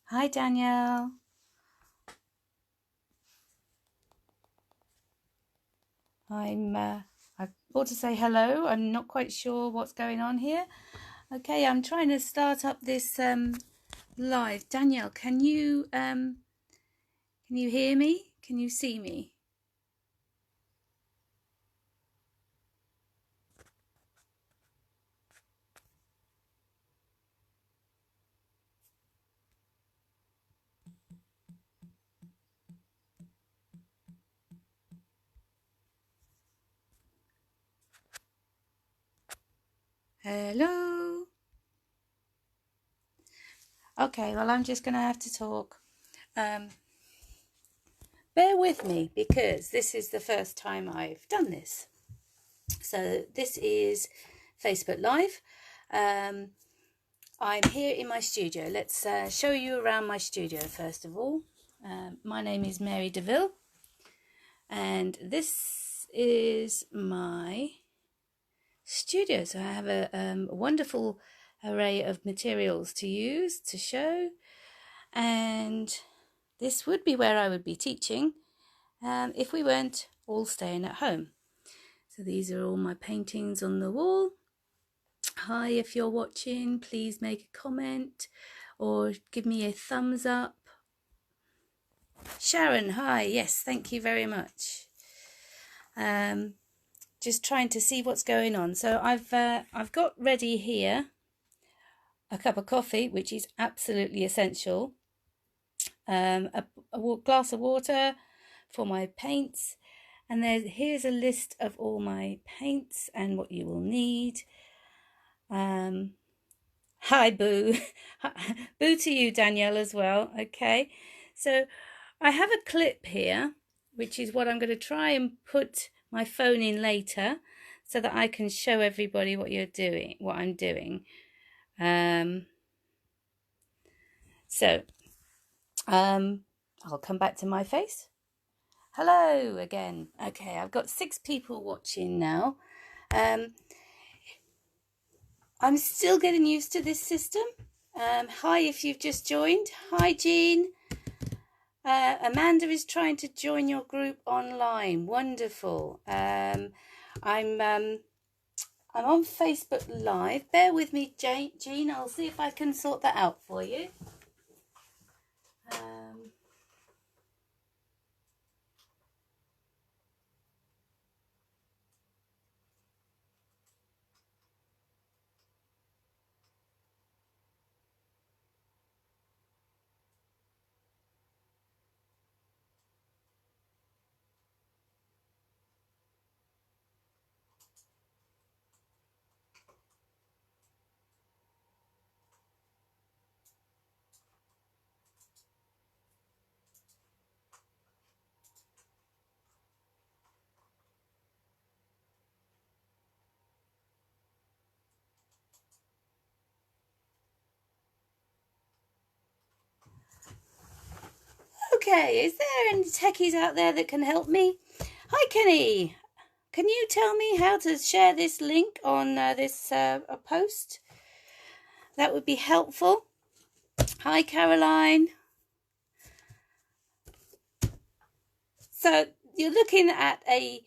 Hi, Danielle. I ought to say hello. I'm not quite sure what's going on here. Okay, I'm trying to start up this live. Danielle, can you hear me? Can you see me? Hello. Okay, well, I'm just going to have to talk. Bear with me because this is the first time I've done this. So this is Facebook Live. I'm here in my studio. Let's show you around my studio first of all. My name is Mary Deaville, and this is my studio. So I have a wonderful array of materials to use to show, and this would be where I would be teaching if we weren't all staying at home. So these are all my paintings on the wall. Hi, if you're watching, please make a comment or give me a thumbs up. Sharon, hi, yes, thank you very much. Just trying to see what's going on. So I've got ready here a cup of coffee, which is absolutely essential. A glass of water for my paints, and here's a list of all my paints and what you will need. Hi, Boo. Boo to you, Danielle, as well. Okay, so I have a clip here, which is what I'm going to try and put my phone in later so that I can show everybody what I'm doing. I'll come back to my face. Hello again. Okay, I've got 6 people watching now. I'm still getting used to this system. Hi, if you've just joined. Hi, Jean. Amanda is trying to join your group online. Wonderful. I'm on Facebook Live. Bear with me, Jean. I'll see if I can sort that out for you. Okay, is there any techies out there that can help me? Hi, Kenny. Can you tell me how to share this link on this post? That would be helpful. Hi, Caroline. So you're looking at a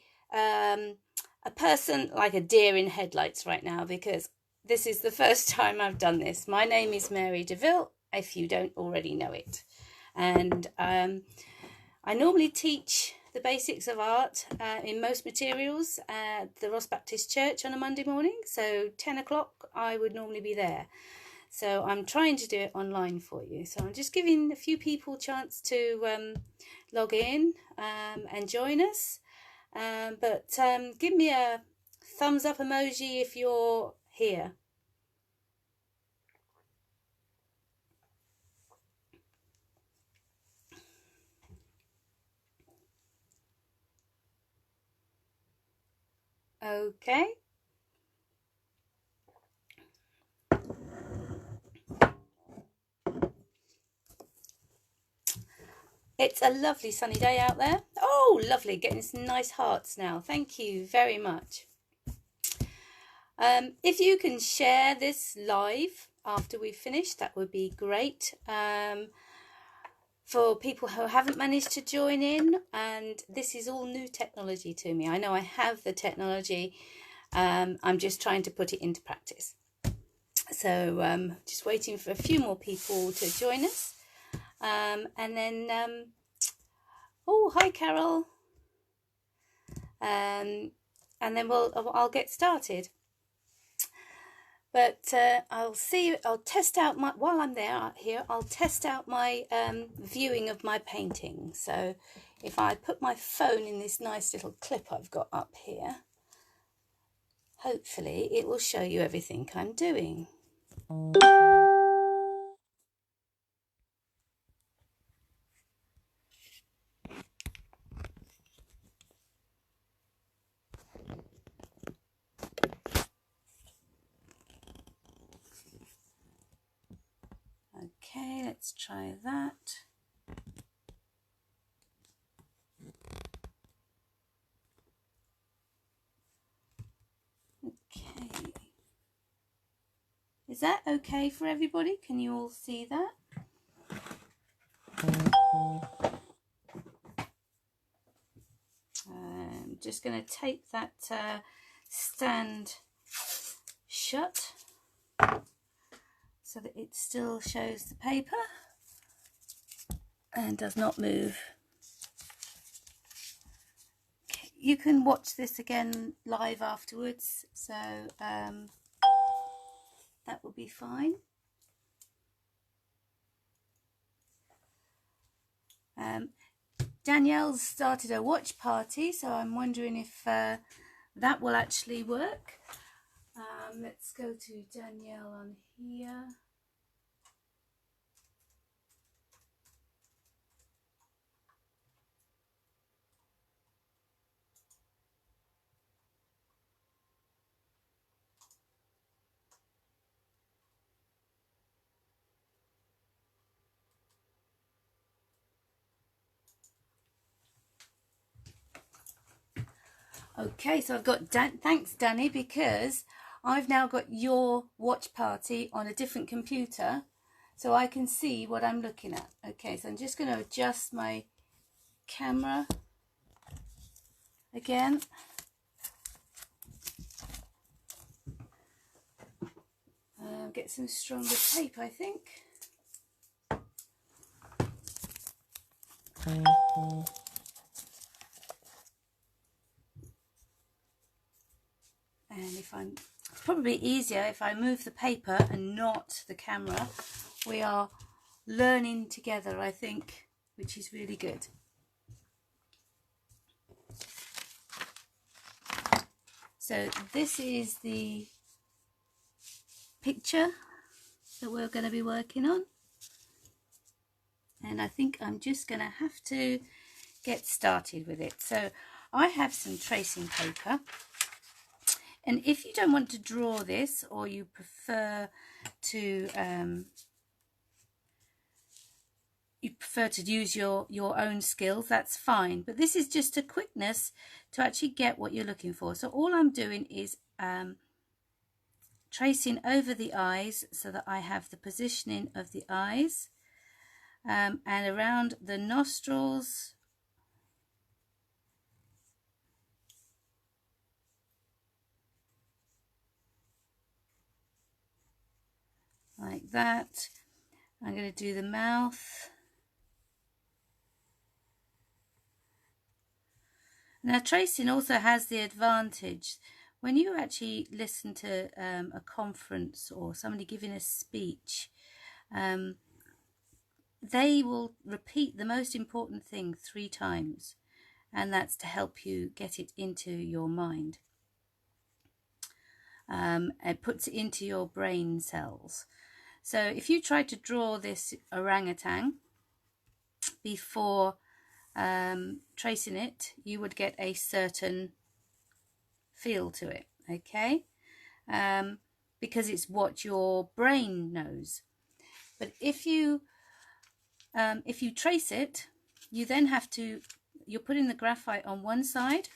person like a deer in headlights right now, because this is the first time I've done this. My name is Mary Deaville, if you don't already know it. And I normally teach the basics of art in most materials at the Ross Baptist Church on a Monday morning. So 10 o'clock I would normally be there. So I'm trying to do it online for you. So I'm just giving a few people a chance to log in and join us. But give me a thumbs up emoji if you're here. Okay. It's a lovely sunny day out there. Oh, lovely. Getting some nice hearts now. Thank you very much. If you can share this live after we've finished, that would be great. for people who haven't managed to join in, and this is all new technology to me. I know I have the technology, I'm just trying to put it into practice. So just waiting for a few more people to join us, and then oh, hi Carol, and then I'll get started. But I'll test out while I'm here, I'll test out my viewing of my painting. So if I put my phone in this nice little clip I've got up here, hopefully it will show you everything I'm doing. Okay, let's try that. Okay. Is that okay for everybody? Can you all see that? I'm just going to tape that stand shut so that it still shows the paper and does not move. Okay, you can watch this again live afterwards, so that will be fine. Danielle's started a watch party, so I'm wondering if that will actually work. Let's go to Danielle on here. Okay, so I've got thanks Danny, because I've now got your watch party on a different computer, so I can see what I'm looking at. Okay, so I'm just going to adjust my camera again. Get some stronger tape, I think. And it's probably easier if I move the paper and not the camera. We are learning together, I think, which is really good. So this is the picture that we're going to be working on. And I think I'm just going to have to get started with it. So I have some tracing paper. And if you don't want to draw this, or you prefer to use your own skills, that's fine. But this is just a quickness to actually get what you're looking for. So all I'm doing is tracing over the eyes so that I have the positioning of the eyes, and around the nostrils. Like that. I'm going to do the mouth. Now tracing also has the advantage when you actually listen to a conference or somebody giving a speech, they will repeat the most important thing 3 times, and that's to help you get it into your mind. It puts it into your brain cells. So if you try to draw this orangutan before tracing it, you would get a certain feel to it, okay? Because it's what your brain knows. But if you trace it, you then have to, you're putting the graphite on one side.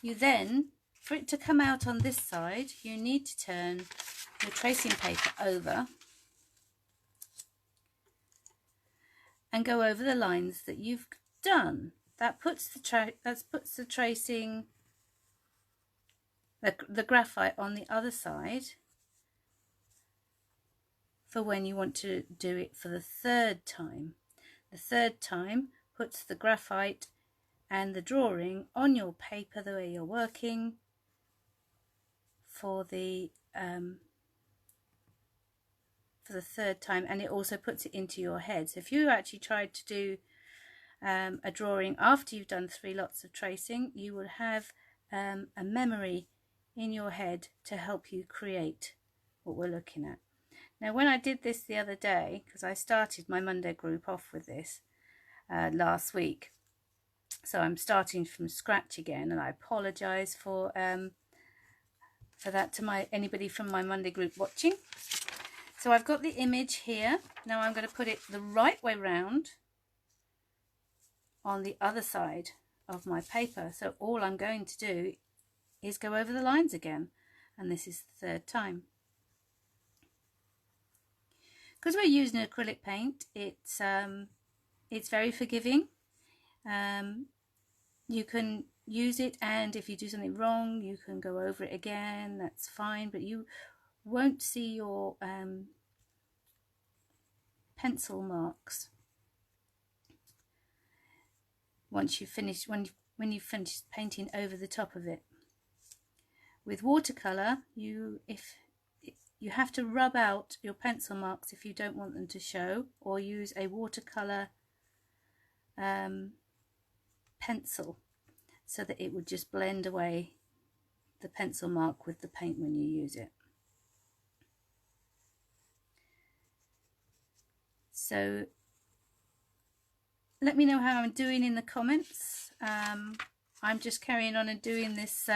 You then, for it to come out on this side, you need to turn your tracing paper over. and go over the lines that you've done. That puts the tracing, the graphite on the other side for when you want to do it for the third time. The third time puts the graphite and the drawing on your paper the way you're working for the third time, and it also puts it into your head. So if you actually tried to do a drawing after you've done 3 lots of tracing, you would have a memory in your head to help you create what we're looking at. Now, when I did this the other day, because I started my Monday group off with this last week, so I'm starting from scratch again, and I apologise for that to anybody from my Monday group watching. So I've got the image here. Now I'm going to put it the right way round on the other side of my paper. So all I'm going to do is go over the lines again, and this is the third time. Because we're using acrylic paint, it's very forgiving. You can use it, and if you do something wrong, you can go over it again. That's fine, but you won't see your pencil marks once you finish, when you finish painting over the top of it. With watercolor, you have to rub out your pencil marks if you don't want them to show, or use a watercolor pencil so that it would just blend away the pencil mark with the paint when you use it. So let me know how I'm doing in the comments. I'm just carrying on and doing this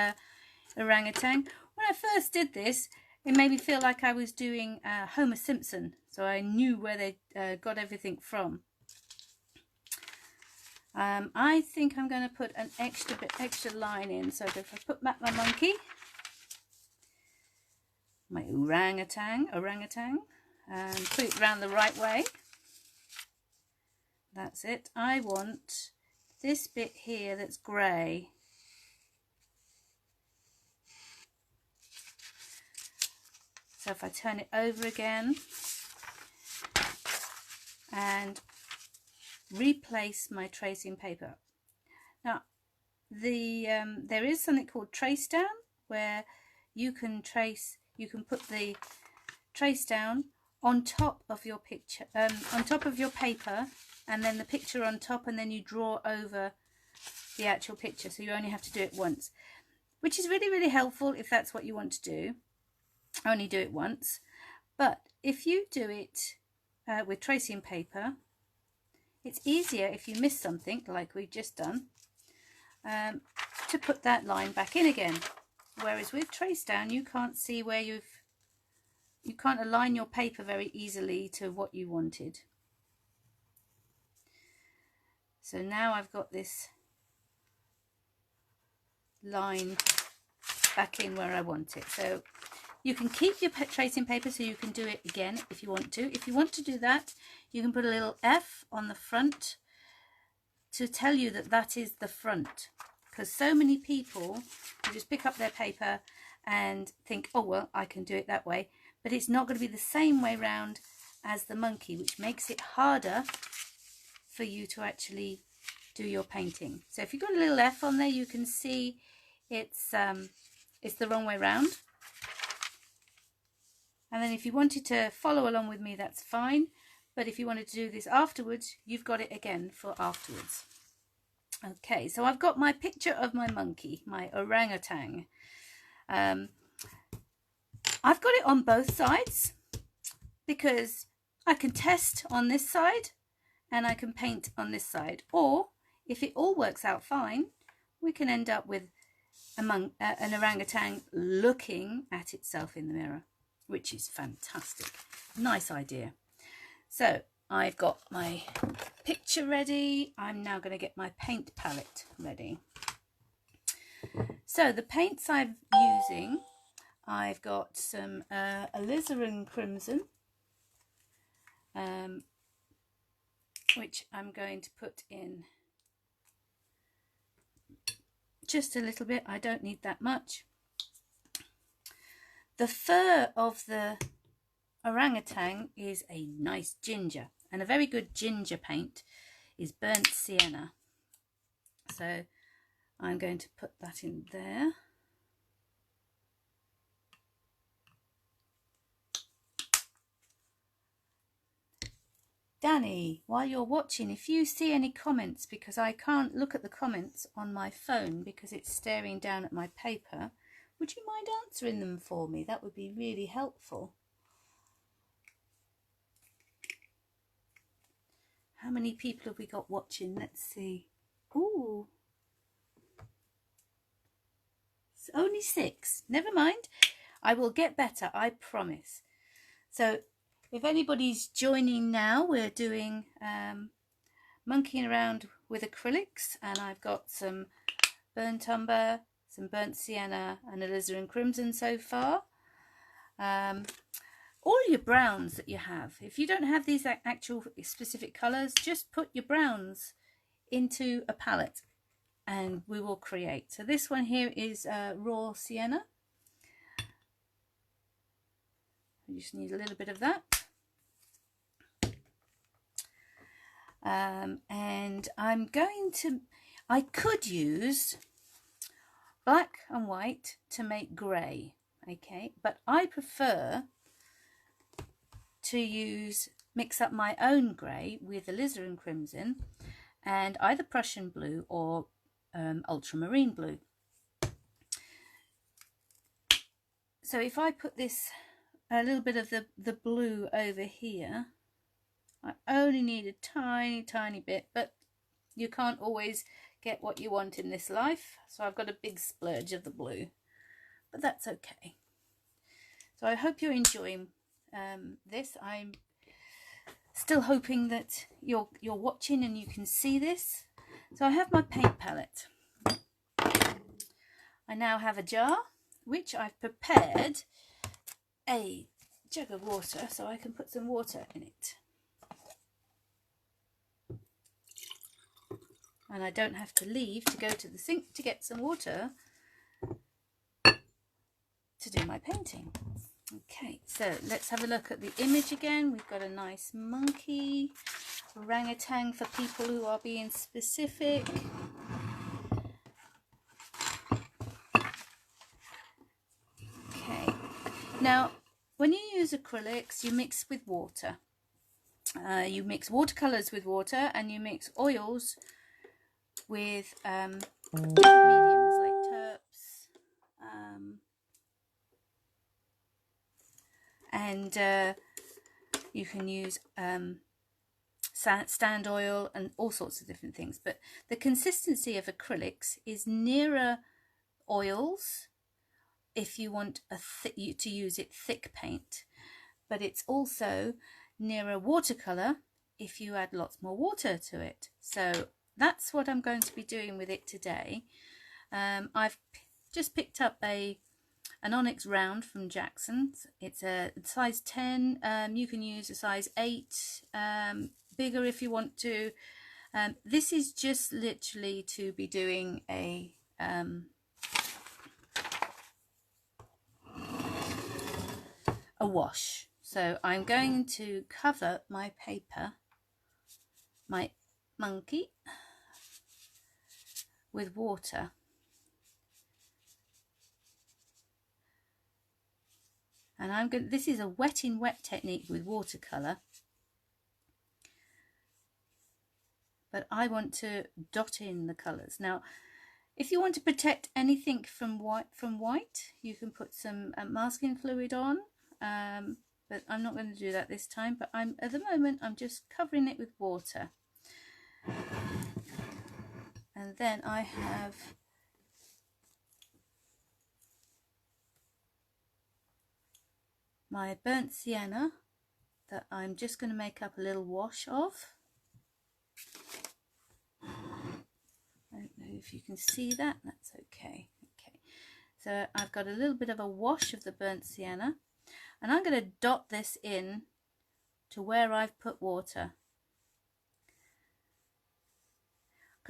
orangutan. When I first did this, it made me feel like I was doing Homer Simpson, so I knew where they got everything from. I think I'm going to put an extra line in. So if I put back my monkey, my orangutan, and put it round the right way. That's it. I want this bit here that's grey. So if I turn it over again and replace my tracing paper. Now, there is something called trace down, where you can put the trace down on top of your picture, on top of your paper, and then the picture on top, and then you draw over the actual picture. So you only have to do it once, which is really, really helpful if that's what you want to do. Only do it once. But if you do it with tracing paper, it's easier if you miss something like we've just done to put that line back in again. Whereas with trace down, you can't see where you can't align your paper very easily to what you wanted. So now I've got this line back in where I want it. So you can keep your tracing paper so you can do it again if you want to. If you want to do that, you can put a little F on the front to tell you that that is the front. Because so many people just pick up their paper and think, oh, well, I can do it that way. But it's not going to be the same way round as the monkey, which makes it harder for you to actually do your painting. So if you've got a little F on there, you can see it's the wrong way round. And then if you wanted to follow along with me, that's fine. But if you wanted to do this afterwards, you've got it again for afterwards. Okay, so I've got my picture of my monkey, my orangutan. I've got it on both sides because I can test on this side and I can paint on this side. Or if it all works out fine, we can end up with an orangutan looking at itself in the mirror, which is fantastic. Nice idea. So I've got my picture ready. I'm now going to get my paint palette ready. So the paints I'm using, I've got some Alizarin Crimson, which I'm going to put in just a little bit. I don't need that much. The fur of the orangutan is a nice ginger, and a very good ginger paint is burnt sienna. So I'm going to put that in there. Danny, while you're watching, if you see any comments, because I can't look at the comments on my phone because it's staring down at my paper, would you mind answering them for me? That would be really helpful. How many people have we got watching? Let's see. Ooh. It's only 6. Never mind. I will get better, I promise. So if anybody's joining now, we're doing monkeying around with acrylics, and I've got some burnt umber, some burnt sienna and alizarin crimson so far. All your browns that you have, if you don't have these actual specific colours, just put your browns into a palette and we will create. So this one here is raw sienna. You just need a little bit of that. And I could use black and white to make grey, okay, but I prefer to mix up my own grey with alizarin crimson and either Prussian blue or ultramarine blue. So if I put a little bit of the blue over here, I only need a tiny bit, but you can't always get what you want in this life, so I've got a big splurge of the blue, but that's okay. So I hope you're enjoying this. I'm still hoping that you're watching and you can see this. So I have my paint palette. I now have a jar which I've prepared a jug of water so I can put some water in it. And I don't have to leave to go to the sink to get some water to do my painting. Okay, so let's have a look at the image again. We've got a nice monkey, orangutan for people who are being specific. Okay, now when you use acrylics, you mix with water. You mix watercolours with water, and you mix oils with different mediums like terps, and you can use stand oil and all sorts of different things. But the consistency of acrylics is nearer oils if you want to use it thick paint, but it's also nearer watercolour if you add lots more water to it. So that's what I'm going to be doing with it today. I've just picked up an onyx round from Jackson's. It's a size 10. You can use a size 8, bigger if you want to. This is just literally to be doing a wash. So I'm going to cover my paper, my monkey, with water. And this is a wet in wet technique with watercolour, but I want to dot in the colours. Now if you want to protect anything from white, you can put some masking fluid on, but I'm not going to do that this time. But at the moment I'm just covering it with water. And then I have my burnt sienna that I'm just going to make up a little wash of. I don't know if you can see that. That's okay. Okay, so I've got a little bit of a wash of the burnt sienna, and I'm going to dot this in to where I've put water.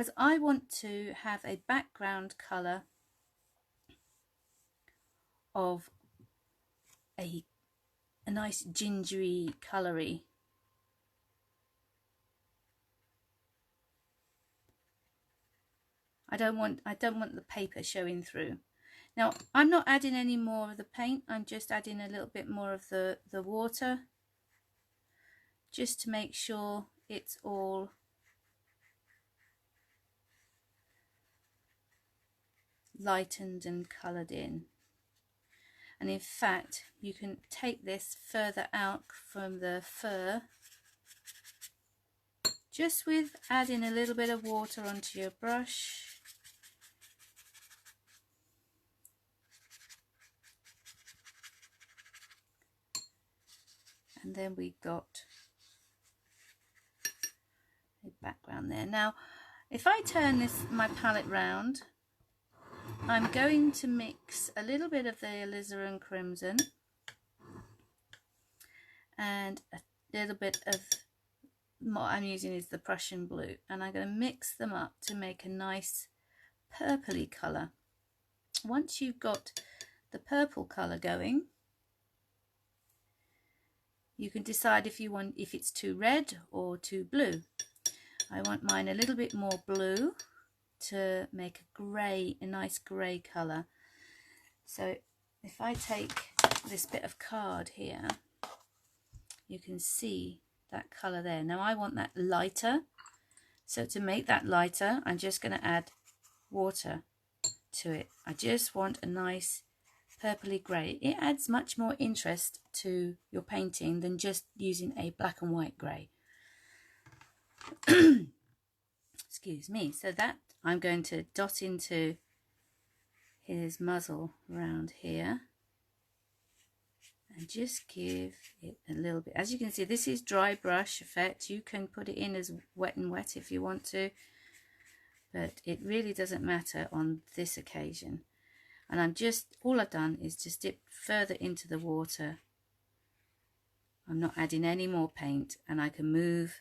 because I want to have a background colour of a nice gingery coloury. I don't want the paper showing through. Now I'm not adding any more of the paint, I'm just adding a little bit more of the water, just to make sure it's all lightened and coloured in. And in fact, you can take this further out from the fur just with adding a little bit of water onto your brush. And then we got a background there. Now, if I turn my palette round, I'm going to mix a little bit of the Alizarin Crimson and a little bit of what I'm using is the Prussian Blue, and I'm going to mix them up to make a nice purpley colour. Once you've got the purple colour going, you can decide if it's too red or too blue. I want mine a little bit more blue to make a nice grey colour. So if I take this bit of card here, you can see that colour there. Now I want that lighter, so to make that lighter I'm just going to add water to it. I just want a nice purpley grey. It adds much more interest to your painting than just using a black and white grey. Excuse me. So that I'm going to dot into his muzzle around here and just give it a little bit. As you can see, this is dry brush effect. You can put it in as wet and wet if you want to, but it really doesn't matter on this occasion. And all I've done is just dip further into the water. I'm not adding any more paint, and I can move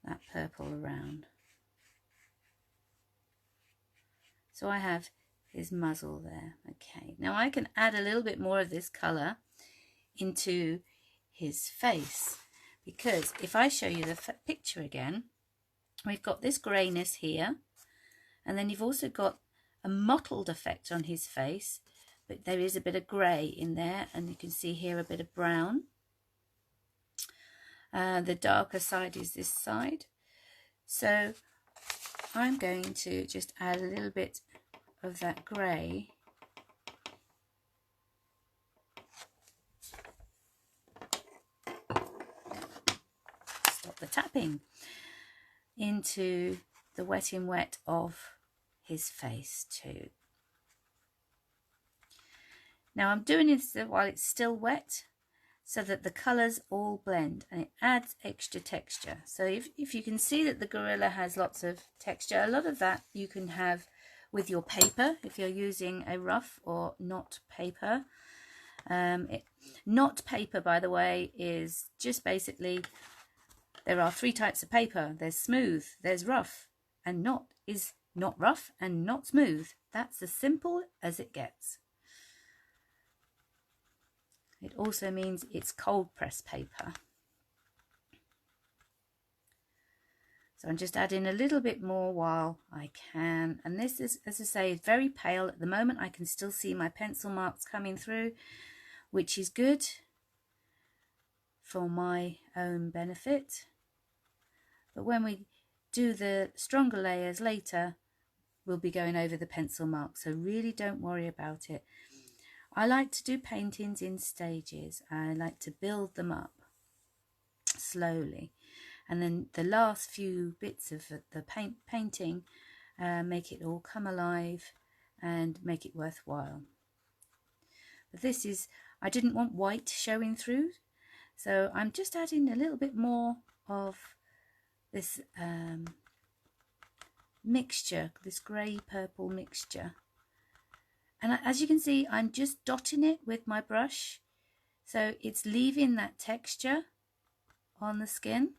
that purple around. So I have his muzzle there. Okay, now I can add a little bit more of this colour into his face, because if I show you the picture again, we've got this greyness here, and then you've also got a mottled effect on his face, but there is a bit of grey in there, and you can see here a bit of brown. The darker side is this side. So I'm going to just add a little bit of that grey stop the tapping into the wet in wet of his face too. Now I'm doing this while it's still wet, so that the colours all blend and it adds extra texture. So if you can see that the gorilla has lots of texture, a lot of that you can have with your paper if you're using a rough or knot paper. Knot paper, by the way, is just basically, there are 3 types of paper. There's smooth, there's rough, and knot is not rough and not smooth. That's as simple as it gets. It also means it's cold press paper. So I'm just adding a little bit more while I can. And this is, as I say, very pale at the moment. I can still see my pencil marks coming through, which is good for my own benefit. But when we do the stronger layers later, we'll be going over the pencil marks. So really don't worry about it. I like to do paintings in stages. I like to build them up slowly, and then the last few bits of the painting make it all come alive and make it worthwhile. But this is, I didn't want white showing through, so I'm just adding a little bit more of this mixture, this grey purple mixture. And as you can see, I'm just dotting it with my brush, so it's leaving that texture on the skin.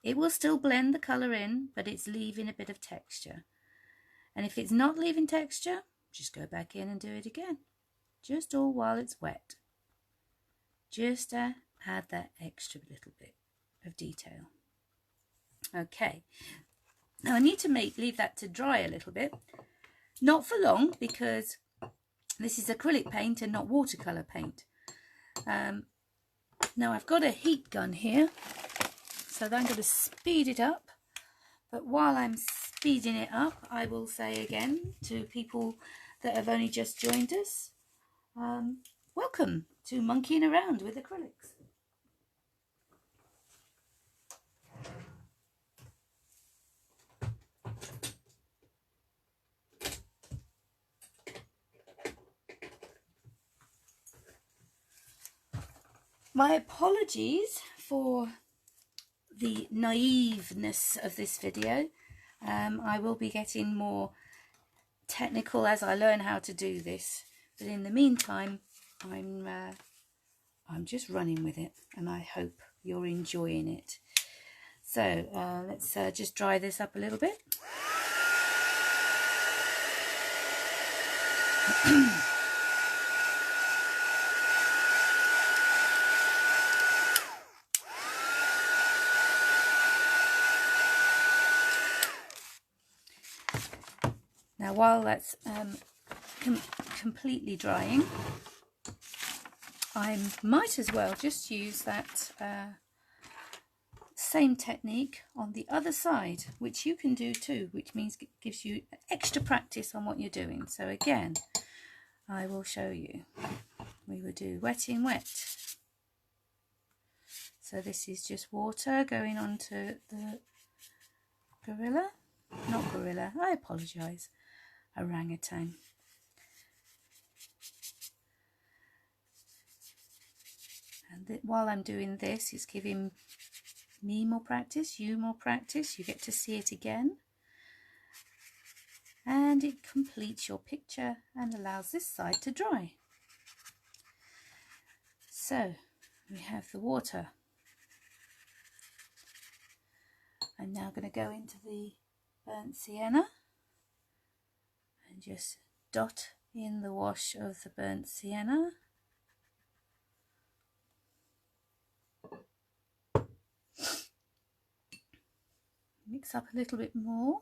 It will still blend the colour in, but it's leaving a bit of texture. And if it's not leaving texture, just go back in and do it again. Just all while it's wet. Just to add that extra little bit of detail. Okay. Now I need to leave that to dry a little bit. Not for long, because this is acrylic paint and not watercolour paint. Now I've got a heat gun here, so I'm going to speed it up. But while I'm speeding it up, I will say again to people that have only just joined us, welcome to Monkeying Around with Acrylics. My apologies for the naiveness of this video. I will be getting more technical as I learn how to do this, but in the meantime I'm just running with it, and I hope you're enjoying it. So let's just dry this up a little bit. Now while that's completely drying, I might as well just use that same technique on the other side, which you can do too, which means it gives you extra practice on what you're doing. So again, I will show you. We will do wet in wet. So this is just water going onto the gorilla. Not gorilla, I apologise. Orangutan. And while I'm doing this, it's giving me more practice, you more practice. You get to see it again. And it completes your picture and allows this side to dry. So we have the water. I'm now going to go into the burnt sienna and just dot in the wash of the burnt sienna. Mix up a little bit more.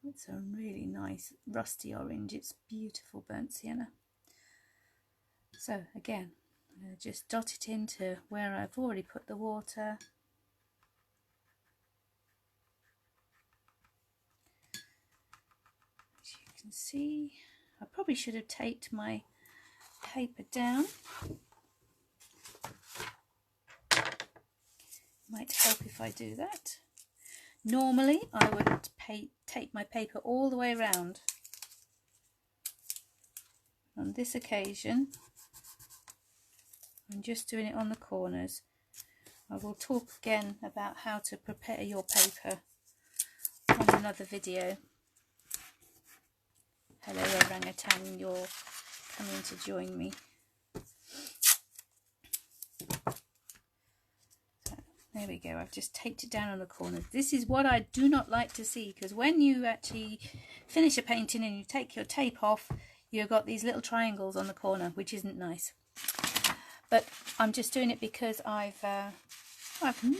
It's a really nice rusty orange. It's beautiful burnt sienna. So again, I'm going to just dot it into where I've already put the water. As you can see, I probably should have taped my paper down. Might help if I do that. Normally I would tape my paper all the way around. On this occasion I'm just doing it on the corners. I will talk again about how to prepare your paper on another video. Hello orangutan, you're coming to join me. So, there we go, I've just taped it down on the corners. This is what I do not like to see, because when you actually finish a painting and you take your tape off, you've got these little triangles on the corner, which isn't nice. But I'm just doing it because I've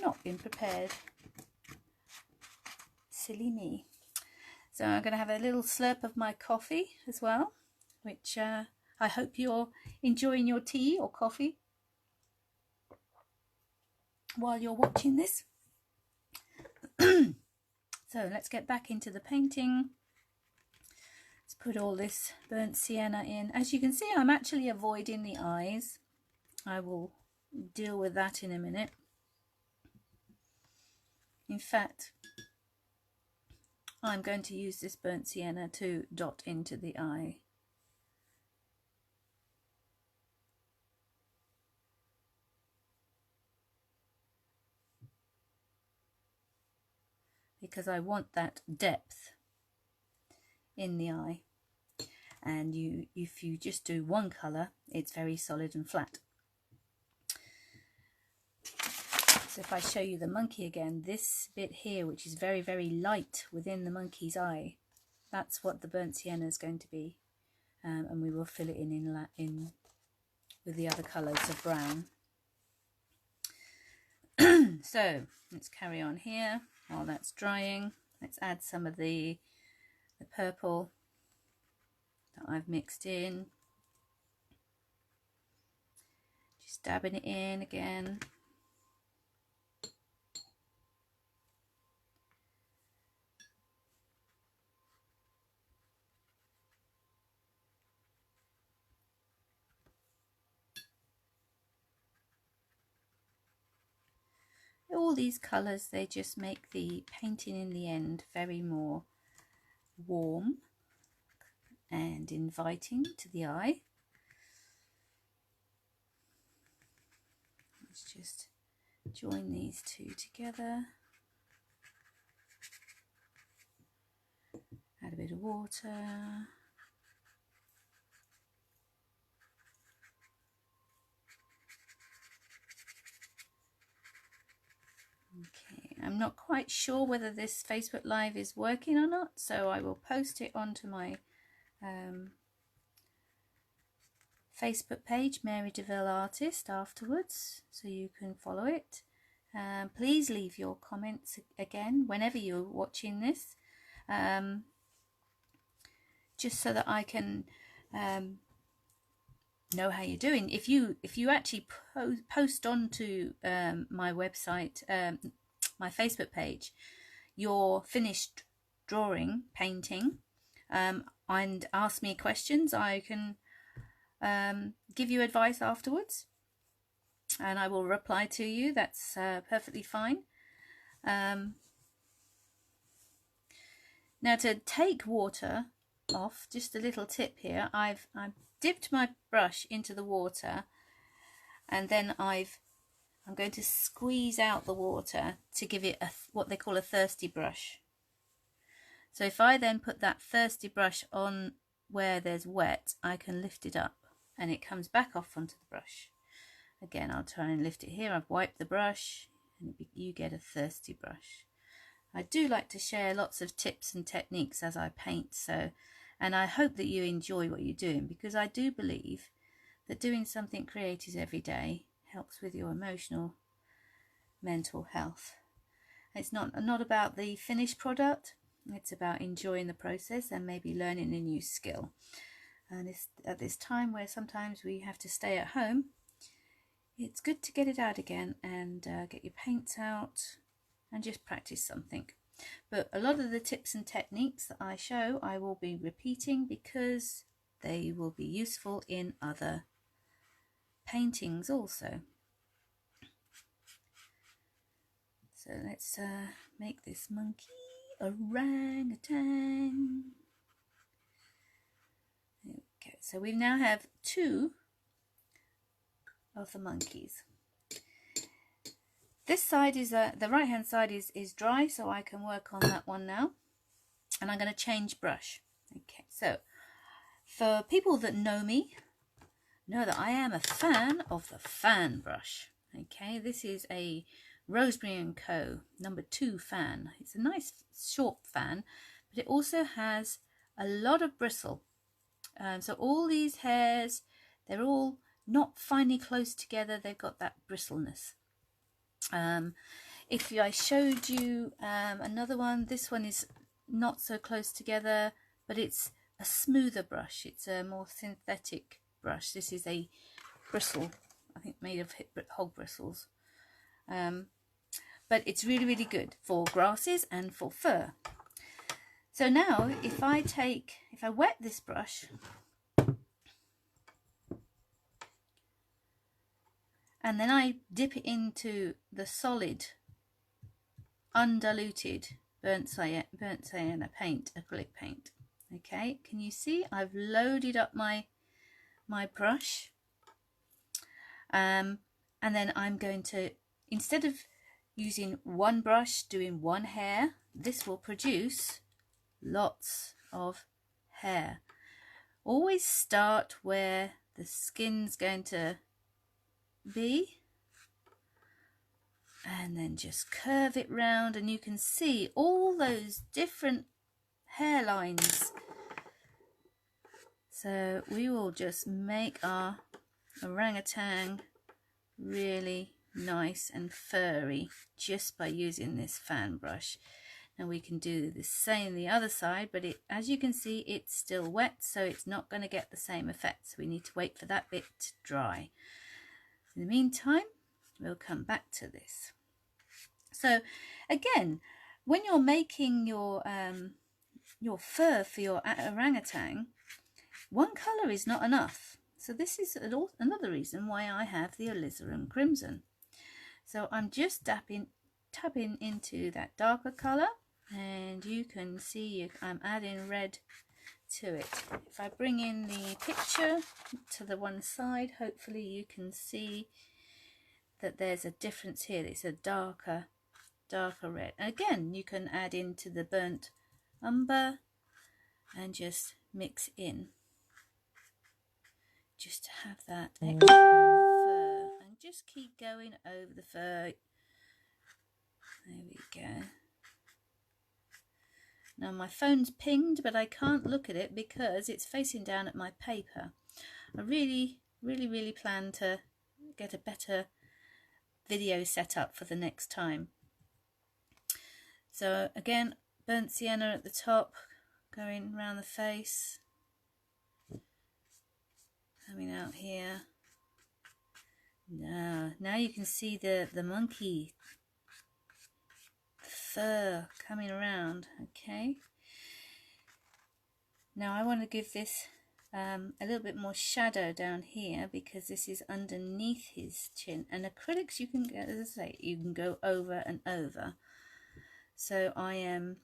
not been prepared. Silly me. So I'm going to have a little slurp of my coffee as well, which I hope you're enjoying your tea or coffee while you're watching this. So let's get back into the painting. Let's put all this burnt sienna in. As you can see, I'm actually avoiding the eyes. I will deal with that in a minute. In fact, I'm going to use this burnt sienna to dot into the eye. Because I want that depth in the eye. and if you just do one colour, it's very solid and flat. So if I show you the monkey again, this bit here, which is very, very light within the monkey's eye, that's what the burnt sienna is going to be. And we will fill it in with the other colours of brown. So let's carry on here while that's drying. Let's add some of the purple that I've mixed in. Just dabbing it in again. All these colours, they just make the painting in the end very more warm and inviting to the eye. Let's just join these two together. Add a bit of water. Okay, I'm not quite sure whether this Facebook Live is working or not, so I will post it onto my Facebook page, Mary Deaville Artist, afterwards, so you can follow it. Please leave your comments again whenever you're watching this, just so that I can know how you're doing. If you actually post onto my website, my Facebook page, your finished drawing, painting, and ask me questions, I can give you advice afterwards, and I will reply to you. That's perfectly fine. Now, to take water off, just a little tip here. I've dipped my brush into the water, and then I'm going to squeeze out the water to give it what they call a thirsty brush. So if I then put that thirsty brush on where there's wet, I can lift it up and it comes back off onto the brush. Again, I'll try and lift it here. I've wiped the brush and you get a thirsty brush. I do like to share lots of tips and techniques as I paint, and I hope that you enjoy what you're doing, because I do believe that doing something creative every day helps with your emotional, mental health. It's not about the finished product, it's about enjoying the process and maybe learning a new skill. And it's at this time where sometimes we have to stay at home, it's good to get it out again and get your paints out and just practice something. But a lot of the tips and techniques that I show, I will be repeating because they will be useful in other paintings also. So let's make this monkey orangutan. Okay, so we now have 2 of the monkeys. This side is the right hand side is dry, so I can work on that one now, and I'm going to change brush. Okay, so for people that know me, know that I am a fan of the fan brush. Okay, this is a Rosemary & Co. number 2 fan. It's a nice short fan, but it also has a lot of bristle. So all these hairs, they're all not finely close together. They've got that bristleness. If I showed you another one, this one is not so close together, but it's a smoother brush. It's a more synthetic brush. This is a bristle, I think made of hog bristles. But it's really, really good for grasses and for fur. So now if I wet this brush and then I dip it into the solid, undiluted burnt sienna paint, acrylic paint. Okay, can you see I've loaded up my brush, and then I'm going to, instead of using one brush doing one hair, this will produce lots of hair. Always start where the skin's going to be, and then just curve it round, and you can see all those different hairlines. So we will just make our orangutan really nice and furry just by using this fan brush. Now we can do the same the other side, but as you can see, it's still wet, so it's not going to get the same effect. So we need to wait for that bit to dry. In the meantime, we'll come back to this. So again, when you're making your fur for your orangutan, one colour is not enough. So this is another reason why I have the Alizarin Crimson. So I'm just tapping into that darker colour, and you can see I'm adding red to it. If I bring in the picture to the one side, hopefully you can see that there's a difference here. It's a darker red. Again, you can add into the burnt umber and just mix in, just to have that extra fur, and just keep going over the fur. There we go. Now my phone's pinged, but I can't look at it because it's facing down at my paper. I really plan to get a better video set up for the next time. So again, burnt sienna at the top, going around the face, coming out here. Now you can see the monkey fur coming around. Okay, now I want to give this a little bit more shadow down here, because this is underneath his chin, and acrylics, you can, as I say, you can go over and over. So I am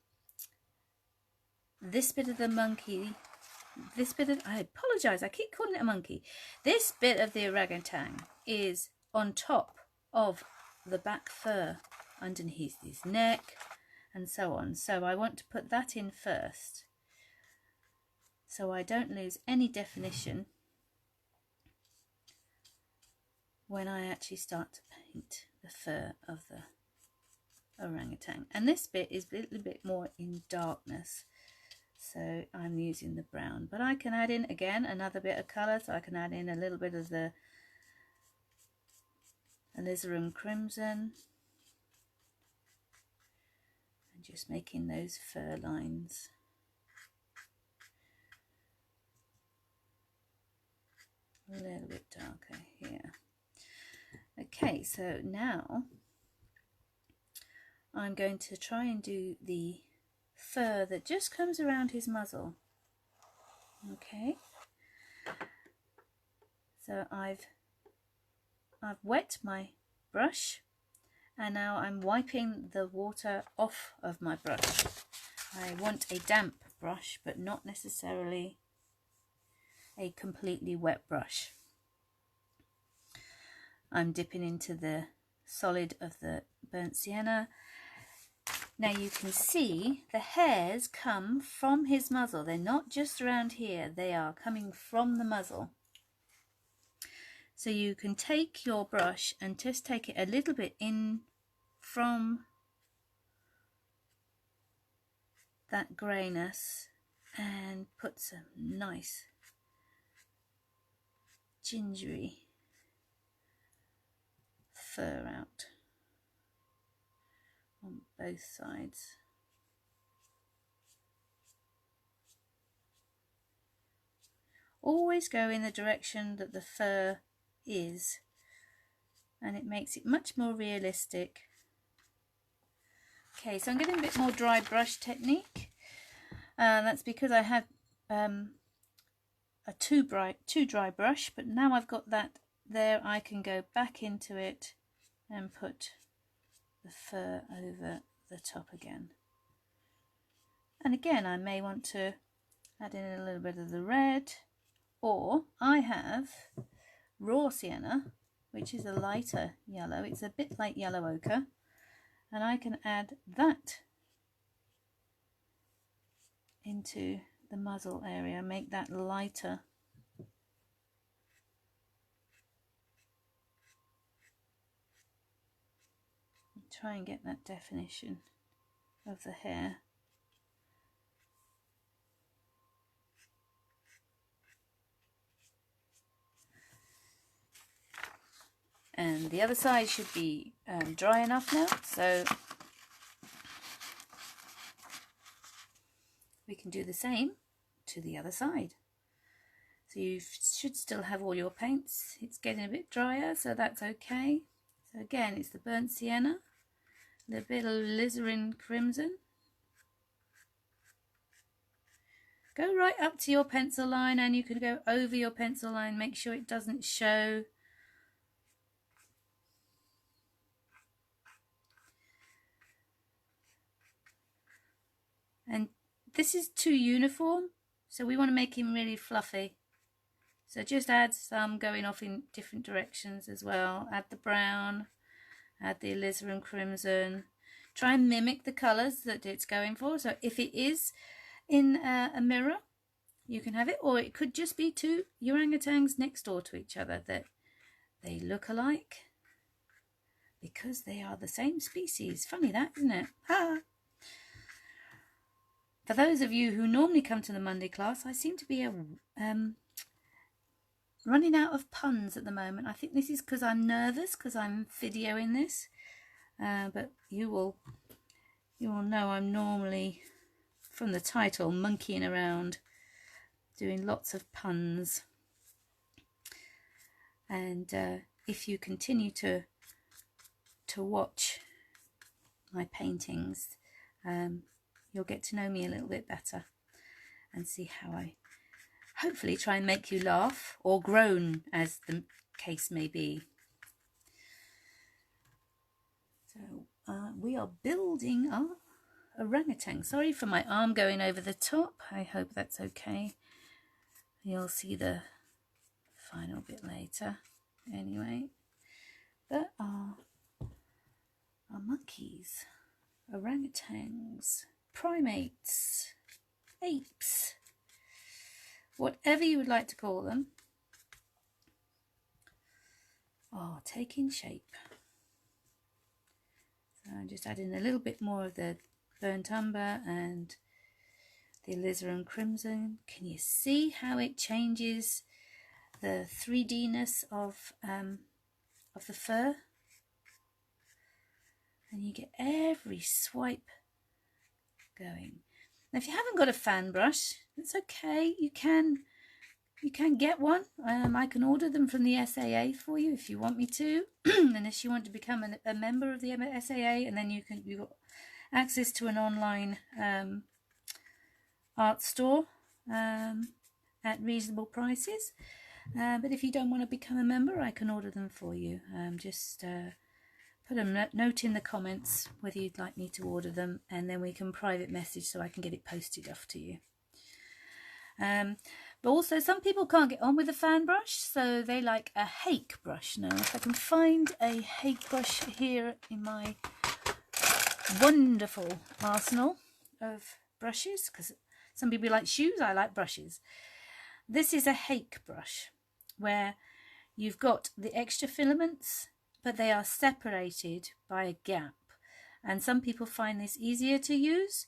this bit of the monkey, I apologize, I keep calling it a monkey. This bit of the orangutan is on top of the back fur, underneath his neck and so on. So I want to put that in first, so I don't lose any definition when I actually start to paint the fur of the orangutan. And this bit is a little bit more in darkness, so I'm using the brown, but I can add in again another bit of colour. So I can add in a little bit of the Alizarin Crimson, and just making those fur lines. A little bit darker here. Okay, so now I'm going to try and do the fur that just comes around his muzzle. Okay, so I've wet my brush, and now I'm wiping the water off of my brush. I want a damp brush, but not necessarily a completely wet brush. I'm dipping into the solid of the burnt sienna. Now you can see the hairs come from his muzzle. They're not just around here, they are coming from the muzzle. So you can take your brush and just take it a little bit in from that greyness and put some nice gingery fur out on both sides. Always go in the direction that the fur is, and it makes it much more realistic. Okay, so I'm getting a bit more dry brush technique. That's because I have a too dry brush, but now I've got that there, I can go back into it and put the fur over the top again. And again, I may want to add in a little bit of the red, or I have raw sienna, which is a lighter yellow. It's a bit like yellow ochre, and I can add that into the muzzle area, make that lighter. Try and get that definition of the hair. And the other side should be dry enough now, so we can do the same to the other side. So you should still have all your paints. It's getting a bit drier, so that's okay. So again, it's the burnt sienna, a little bit of alizarin crimson. Go right up to your pencil line, and you can go over your pencil line, make sure it doesn't show. And this is too uniform, so we want to make him really fluffy. So just add some going off in different directions as well. Add the brown, add the alizarin crimson. Try and mimic the colours that it's going for. So if it is in a mirror, you can have it, or it could just be two orangutans next door to each other that they look alike because they are the same species. Funny that, isn't it? Ha! For those of you who normally come to the Monday class, I seem to be running out of puns at the moment. I think this is because I'm nervous, because I'm videoing this. But you will know I'm normally, from the title, monkeying around, doing lots of puns. And if you continue to watch my paintings, you'll get to know me a little bit better and see how I hopefully try and make you laugh or groan, as the case may be. So we are building our orangutan. Sorry for my arm going over the top. I hope that's okay. You'll see the final bit later. Anyway, there are our monkeys, orangutans, primates, apes, whatever you would like to call them, are taking shape. So I'm just adding a little bit more of the burnt umber and the alizarin crimson. Can you see how it changes the 3D-ness of the fur? And you get every swipe going. Now, if you haven't got a fan brush, it's okay. You can get one. I can order them from the SAA for you if you want me to, unless you want to become a member of the SAA, and then you've got access to an online art store at reasonable prices. But if you don't want to become a member, I can order them for you. Just put a note in the comments whether you'd like me to order them, and then we can private message so I can get it posted off to you. But also, some people can't get on with a fan brush, so they like a hake brush. Now, if I can find a hake brush here in my wonderful arsenal of brushes, because some people like shoes, I like brushes. This is a hake brush where you've got the extra filaments, but they are separated by a gap. And some people find this easier to use.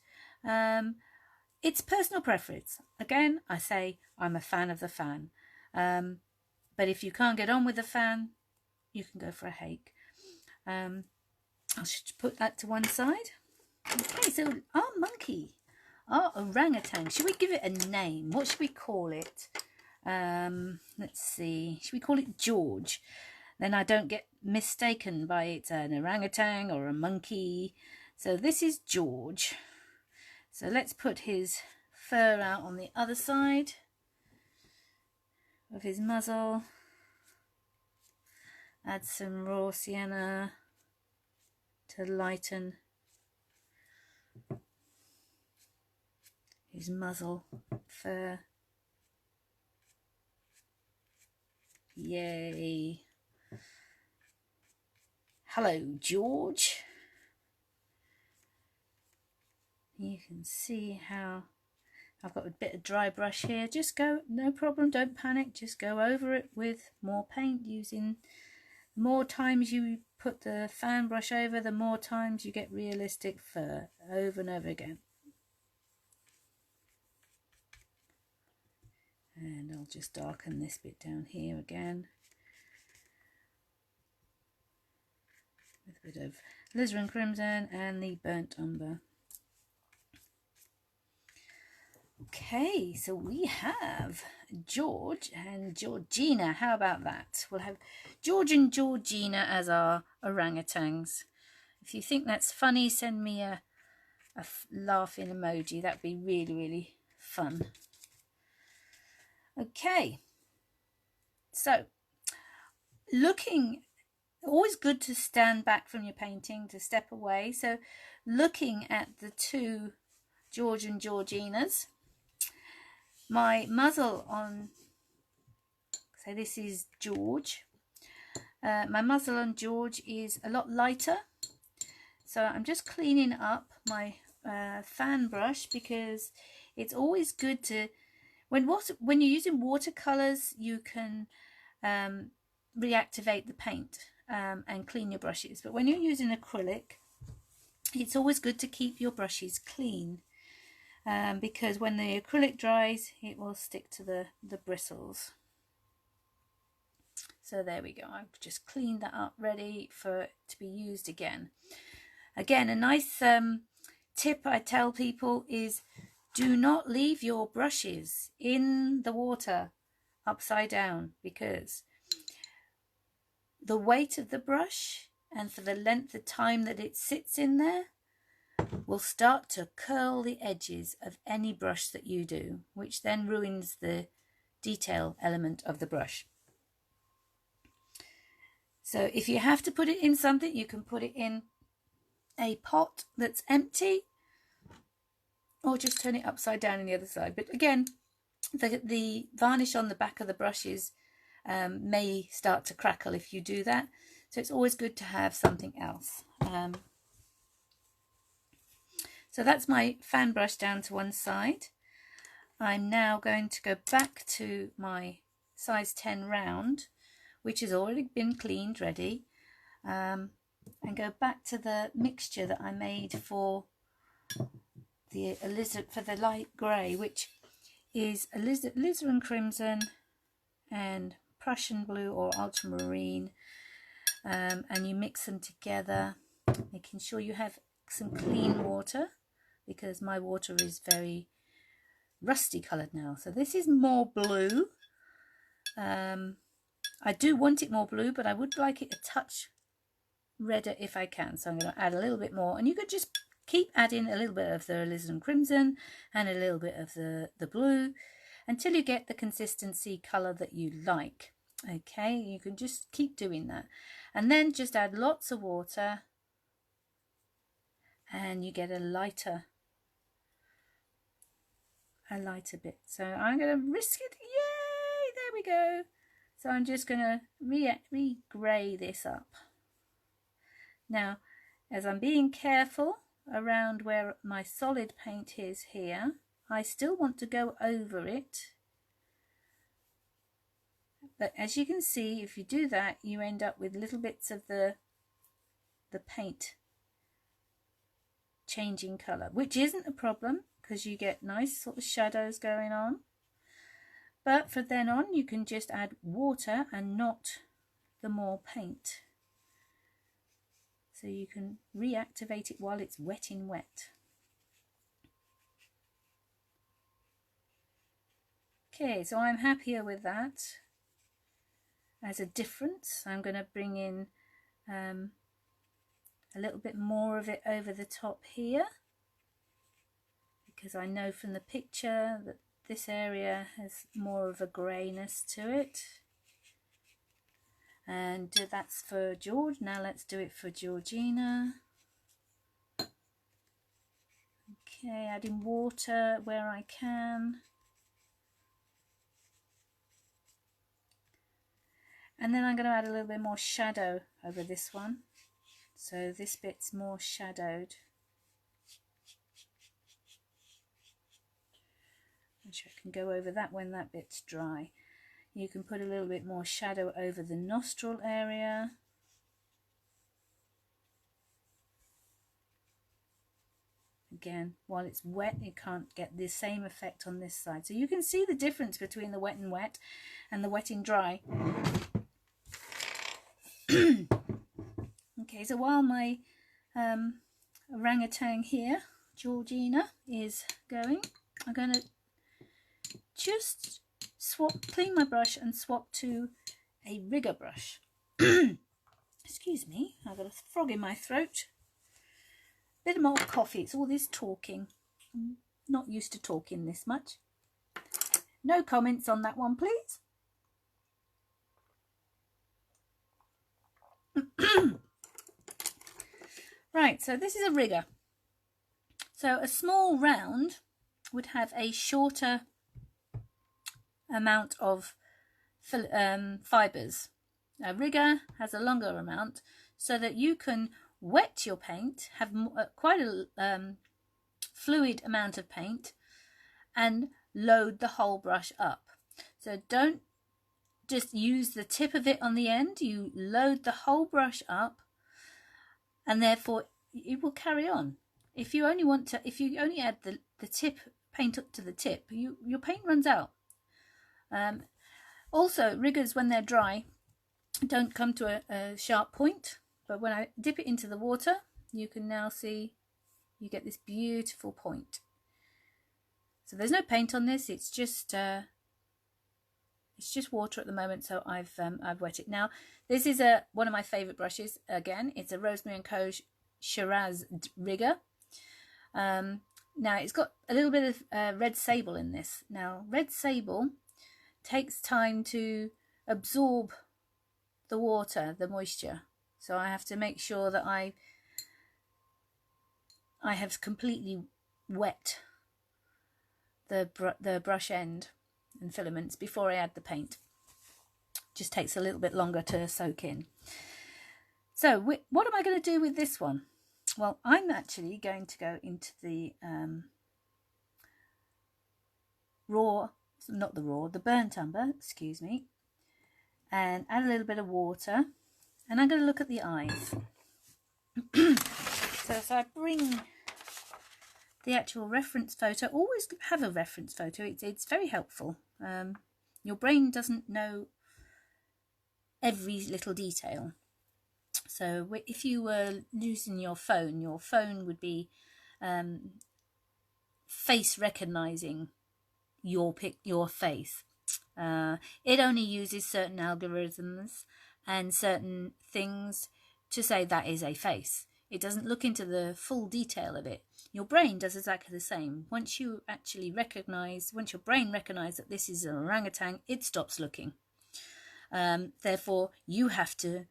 It's personal preference. Again, I say I'm a fan of the fan. But if you can't get on with the fan, you can go for a hake. I'll just put that to one side. Okay, so our monkey, our orangutan, should we give it a name? What should we call it? Let's see. Should we call it George? Then I don't get mistaken by it's an orangutan or a monkey. So this is George. So let's put his fur out on the other side of his muzzle. Add some raw sienna to lighten his muzzle fur. Yay! Hello, George. You can see how I've got a bit of dry brush here. Just go, no problem, don't panic, just go over it with more paint. Using more times you put the fan brush over, the more times you get realistic fur, over and over again. And I'll just darken this bit down here again with a bit of Alizarin Crimson and the Burnt Umber. Okay, so we have George and Georgina. How about that? We'll have George and Georgina as our orangutans. If you think that's funny, send me a laughing emoji. That'd be really, really fun. Okay, so always good to stand back from your painting, to step away. So looking at the two George and Georginas, my muzzle on, so this is George, my muzzle on George is a lot lighter, so I'm just cleaning up my fan brush, because it's always good to, when you're using watercolors, you can reactivate the paint and clean your brushes, but when you're using acrylic, it's always good to keep your brushes clean. Because when the acrylic dries, it will stick to the bristles. So there we go. I've just cleaned that up, ready for it to be used again. Again, a nice tip I tell people is, do not leave your brushes in the water upside down, because the weight of the brush and for the length of time that it sits in there will start to curl the edges of any brush that you do, which then ruins the detail element of the brush. So if you have to put it in something, you can put it in a pot that's empty, or just turn it upside down on the other side. But again, the varnish on the back of the brushes may start to crackle if you do that. So it's always good to have something else. So that's my fan brush down to one side. I'm now going to go back to my size 10 round, which has already been cleaned, ready, and go back to the mixture that I made for the light grey, which is alizarin crimson and Prussian blue or ultramarine, and you mix them together, making sure you have some clean water, because my water is very rusty coloured now. So this is more blue. I do want it more blue, but I would like it a touch redder if I can. So I'm going to add a little bit more, and you could just keep adding a little bit of the alizarin crimson and a little bit of the blue until you get the consistency colour that you like. Okay, you can just keep doing that, and then just add lots of water, and you get a lighter bit. So I'm going to risk it. Yay, there we go. So I'm just going to re-grey this up. Now, as I'm being careful around where my solid paint is here, I still want to go over it. But as you can see, if you do that, you end up with little bits of the paint changing colour, which isn't a problem, because you get nice sort of shadows going on. But from then on, you can just add water and not the more paint. So you can reactivate it while it's wet in wet. Okay, so I'm happier with that. As a difference, I'm going to bring in a little bit more of it over the top here, because I know from the picture that this area has more of a greyness to it. And that's for George. Now let's do it for Georgina. Okay, adding water where I can. And then I'm going to add a little bit more shadow over this one. So this bit's more shadowed. which I can go over that when that bit's dry. You can put a little bit more shadow over the nostril area. Again, while it's wet, you can't get the same effect on this side. So you can see the difference between the wet and wet and the wet and dry. Okay, so while my orangutan here, Georgina, is going, I'm going to just clean my brush and swap to a rigger brush. Excuse me, I've got a frog in my throat. Bit more coffee, it's all this talking. I'm not used to talking this much. No comments on that one, please. Right, so this is a rigger. So a small round would have a shorter amount of fibres. A rigger has a longer amount, so that you can wet your paint, have quite a fluid amount of paint, and load the whole brush up. So don't just use the tip of it on the end, you load the whole brush up, and therefore it will carry on. If you only add the tip paint up to the tip, your paint runs out. Also, riggers, when they're dry, don't come to a sharp point, but when I dip it into the water, you can now see you get this beautiful point. So there's no paint on this, it's just water at the moment. So I've wet it. Now this is one of my favourite brushes. Again, it's a Rosemary & Co Shiraz rigger. Now it's got a little bit of red sable in this. Now red sable takes time to absorb the water, the moisture. So I have to make sure that I have completely wet the brush end and filaments before I add the paint. Just takes a little bit longer to soak in. So what am I going to do with this one? Well, I'm actually going to go into the the burnt umber, excuse me, and add a little bit of water, and I'm going to look at the eyes. So if I bring the actual reference photo, always have a reference photo, it's very helpful. Your brain doesn't know every little detail. So if you were using your phone would be face recognizing your face. It only uses certain algorithms and certain things to say that is a face. It doesn't look into the full detail of it. Your brain does exactly the same. Once your brain recognizes that this is an orangutan, it stops looking. Therefore, you have to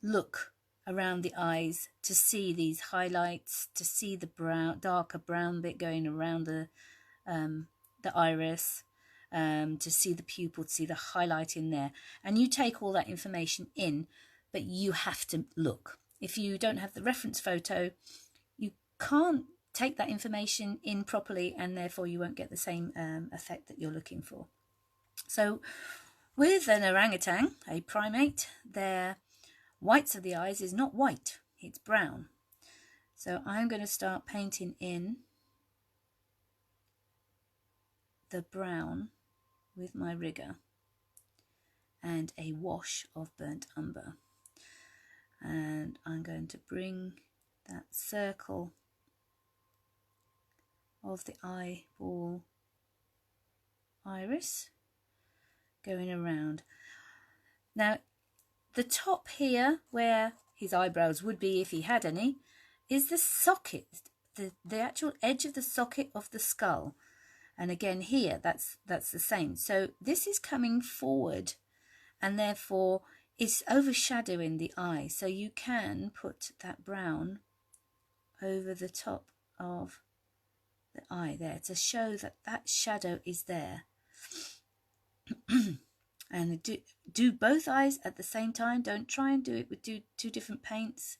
look around the eyes to see these highlights, to see the darker brown bit going around the iris, to see the pupil, to see the highlight in there. And you take all that information in, but you have to look. If you don't have the reference photo, you can't take that information in properly, and therefore you won't get the same effect that you're looking for. So with an orangutan, a primate, their whites of the eyes is not white, it's brown. So I'm going to start painting in the brown with my rigger and a wash of burnt umber. And I'm going to bring that circle of the eyeball iris going around. Now the top here, where his eyebrows would be if he had any, is the socket, the actual edge of the socket of the skull. And again here, that's the same. So this is coming forward, and therefore it's overshadowing the eye. So you can put that brown over the top of the eye there to show that that shadow is there. And do both eyes at the same time. Don't try and do it with two different paints.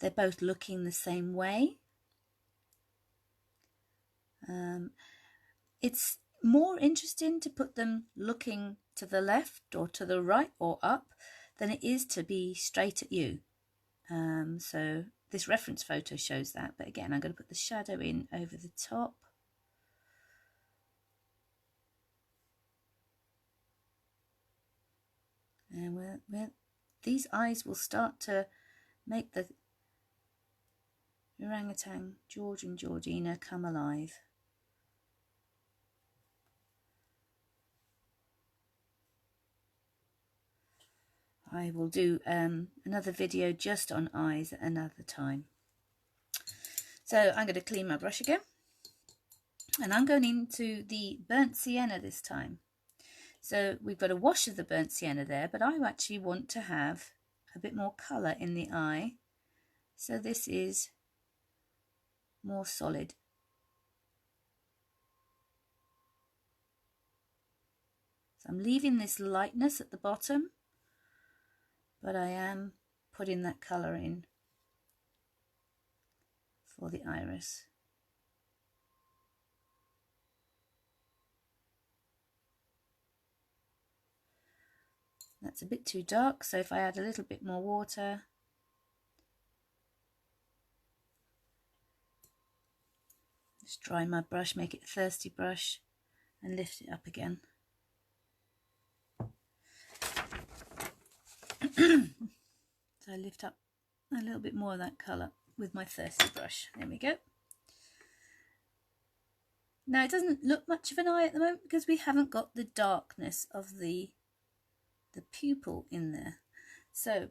They're both looking the same way. It's more interesting to put them looking to the left or to the right or up than it is to be straight at you. So this reference photo shows that, but again I'm going to put the shadow in over the top. And these eyes will start to make the orangutan, George and Georgina, come alive. I will do another video just on eyes at another time. So I'm going to clean my brush again, and I'm going into the burnt sienna this time. So we've got a wash of the burnt sienna there, but I actually want to have a bit more colour in the eye. So this is more solid. So I'm leaving this lightness at the bottom, but I am putting that colour in for the iris. That's a bit too dark, so if I add a little bit more water, just dry my brush, make it a thirsty brush, and lift it up again. So I lift up a little bit more of that colour with my thirsty brush. There we go. Now it doesn't look much of an eye at the moment because we haven't got the darkness of the pupil in there. So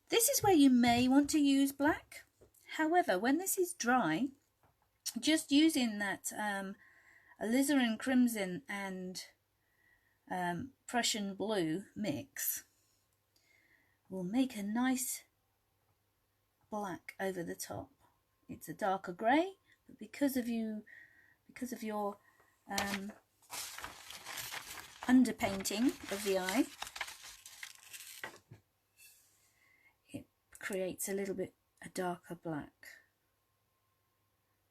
this is where you may want to use black. However, when this is dry, just using that alizarin crimson and Prussian blue mix will make a nice black over the top. It's a darker grey, but because of your underpainting of the eye, it creates a little bit a darker black.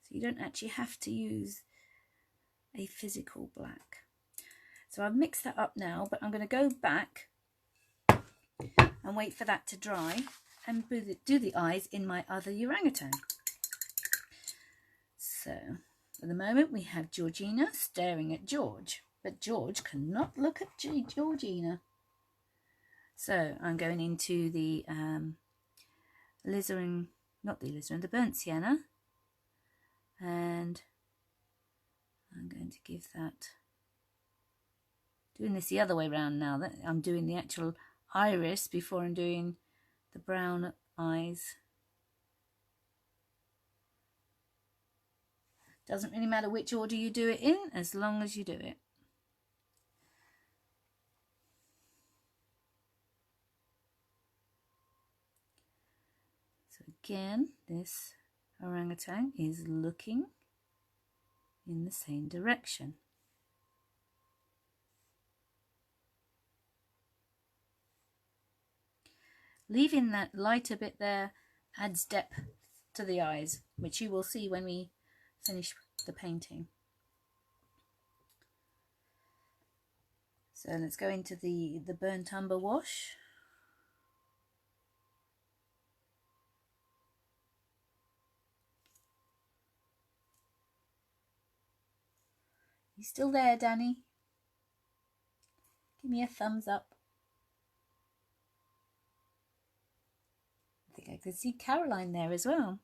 So you don't actually have to use a physical black. So I've mixed that up now, but I'm going to go back and wait for that to dry and do the eyes in my other orangutan. So at the moment we have Georgina staring at George, but George cannot look at Georgina. So I'm going into the alizarin, not the alizarin, the burnt sienna, and I'm going to give that, doing this the other way around now, that I'm doing the actual iris before I'm doing the brown eyes. Doesn't really matter which order you do it in, as long as you do it. So again, this orangutan is looking in the same direction. Leaving that lighter bit there adds depth to the eyes, which you will see when we finish the painting. So let's go into the burnt umber wash. You still there, Danny? Give me a thumbs up. I think I could see Caroline there as well.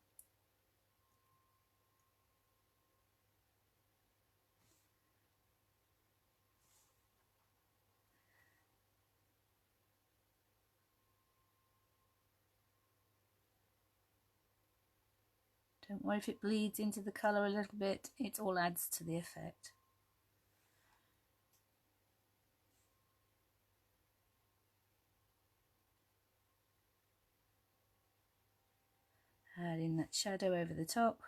Don't worry if it bleeds into the colour a little bit, it all adds to the effect. Adding that shadow over the top.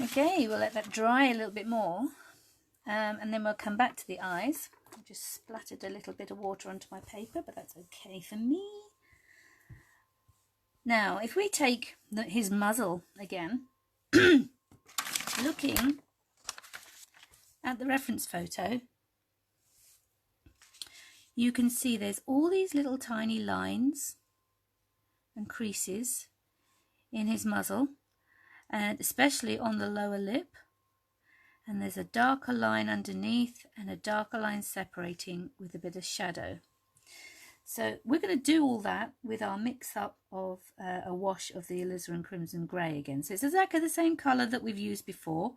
Okay, we'll let that dry a little bit more, and then we'll come back to the eyes. I've just splattered a little bit of water onto my paper, but that's okay for me. Now, if we take his muzzle again, looking at the reference photo, you can see there's all these little tiny lines and creases in his muzzle, and especially on the lower lip, and there's a darker line underneath and a darker line separating with a bit of shadow. So we're going to do all that with our mix up of a wash of the Alizarin Crimson Grey again. So it's exactly the same colour that we've used before.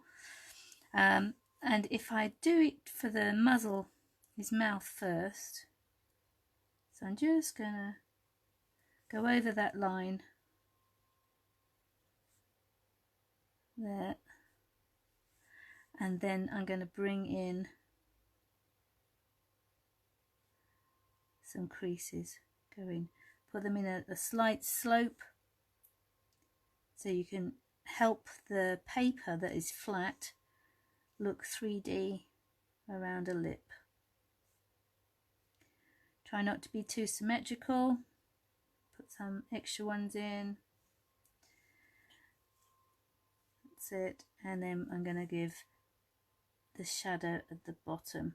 And if I do it for the muzzle, his mouth first, so I'm just going to go over that line there, and then I'm going to bring in some creases, put them in a slight slope so you can help the paper that is flat look 3D around a lip. Try not to be too symmetrical, put some extra ones in, that's it, and then I'm going to give the shadow at the bottom,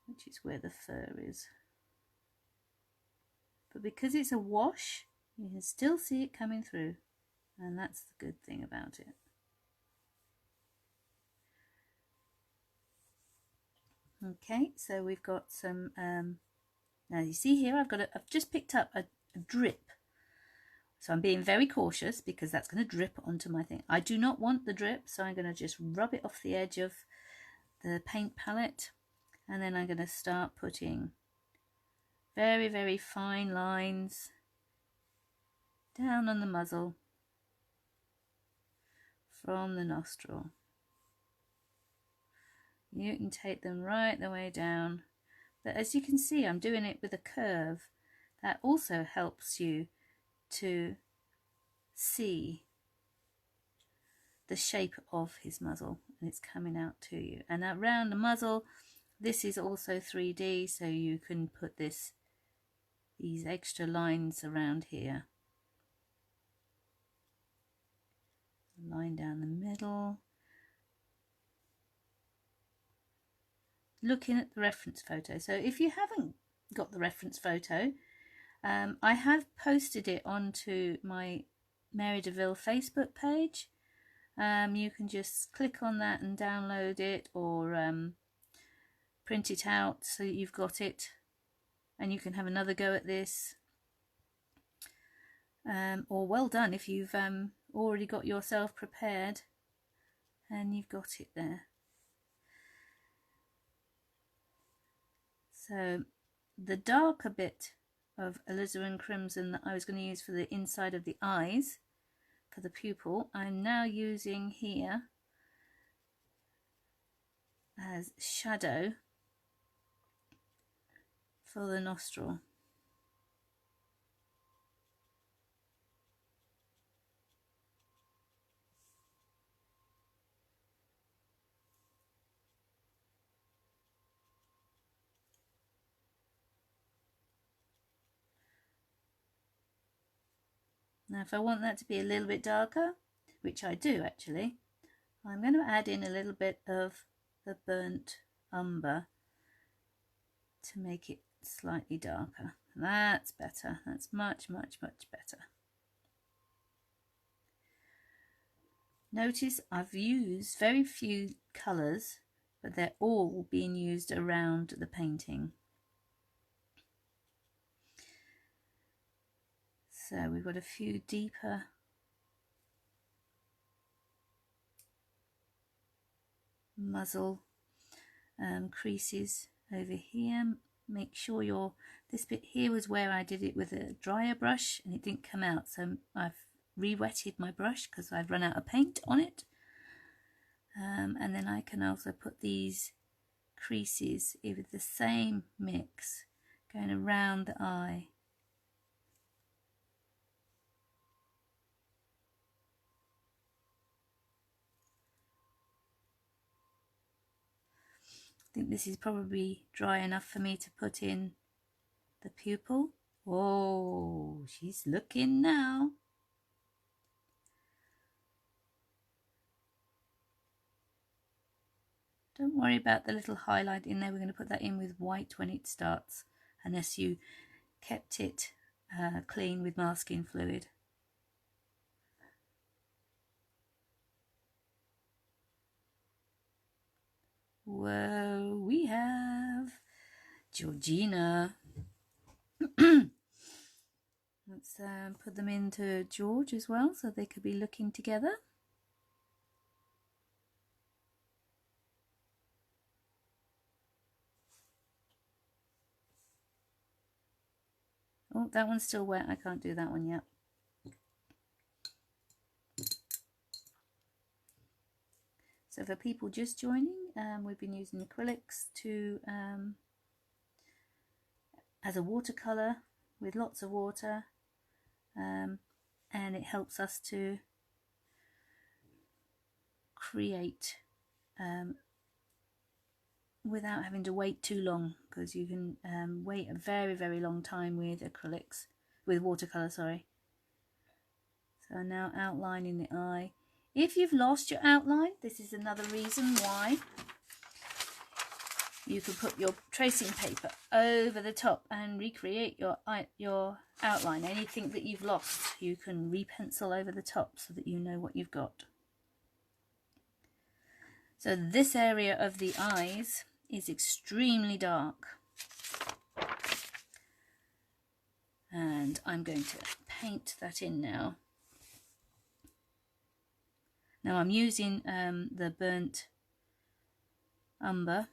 which is where the fur is. But because it's a wash, you can still see it coming through, and that's the good thing about it. Okay, so we've got some, now you see here I've just picked up a drip. So I'm being very cautious because that's going to drip onto my thing. I do not want the drip, so I'm going to just rub it off the edge of the paint palette, and then I'm going to start putting very, very fine lines down on the muzzle from the nostril. You can take them right the way down, but as you can see, I'm doing it with a curve. That also helps you to see the shape of his muzzle, and it's coming out to you. And around the muzzle, this is also 3D, so you can put these extra lines around here. Line down the middle. Looking at the reference photo. So if you haven't got the reference photo, I have posted it onto my Mary Deaville Facebook page. You can just click on that and download it, or print it out so that you've got it and you can have another go at this. Or well done if you've already got yourself prepared and you've got it there. So the darker bit of Alizarin Crimson that I was going to use for the inside of the eyes, for the pupil, I'm now using here as shadow for the nostril. Now if I want that to be a little bit darker, which I do actually, I'm going to add in a little bit of the burnt umber to make it slightly darker. That's better. That's much, much, much better. Notice I've used very few colours, but they're all being used around the painting. So we've got a few deeper muzzle creases over here. Make sure this bit here was where I did it with a drier brush and it didn't come out, so I've re-wetted my brush because I've run out of paint on it. And then I can also put these creases with the same mix going around the eye. think this is probably dry enough for me to put in the pupil. Oh, she's looking now. Don't worry about the little highlight in there. We're going to put that in with white when it starts, unless you kept it clean with masking fluid. Whoa, we have Georgina. Let's put them into George as well, so they could be looking together. Oh, that one's still wet. I can't do that one yet. So for people just joining, we've been using acrylics to as a watercolour with lots of water, and it helps us to create without having to wait too long, because you can wait a very, very long time with acrylics, with watercolour, sorry. So I'm now outlining the eye. If you've lost your outline, this is another reason why you can put your tracing paper over the top and recreate your outline. Anything that you've lost, you can repencil over the top so that you know what you've got. So this area of the eyes is extremely dark, and I'm going to paint that in now. Now I'm using the burnt umber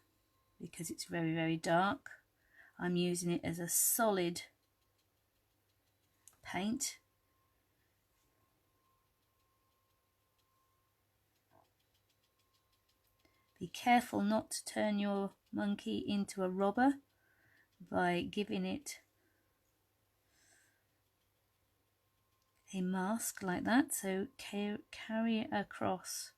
because it's very, very dark. I'm using it as a solid paint. Be careful not to turn your monkey into a robber by giving it a mask like that, so carry it across.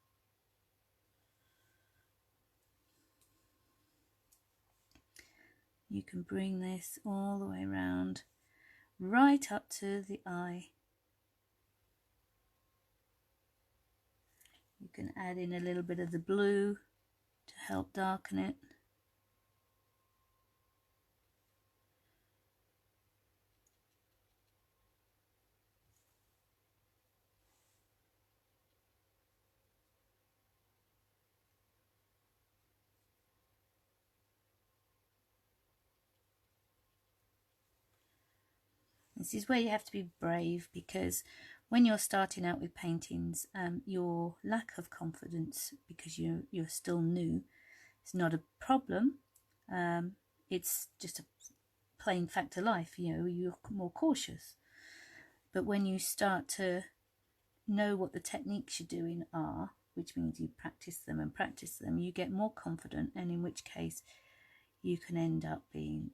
You can bring this all the way around, right up to the eye. You can add in a little bit of the blue to help darken it. This is where you have to be brave, because when you're starting out with paintings, your lack of confidence, because you're still new, is not a problem. It's just a plain fact of life. You know, you're more cautious. But when you start to know what the techniques you're doing are, which means you practice them and practice them, you get more confident, and in which case you can end up being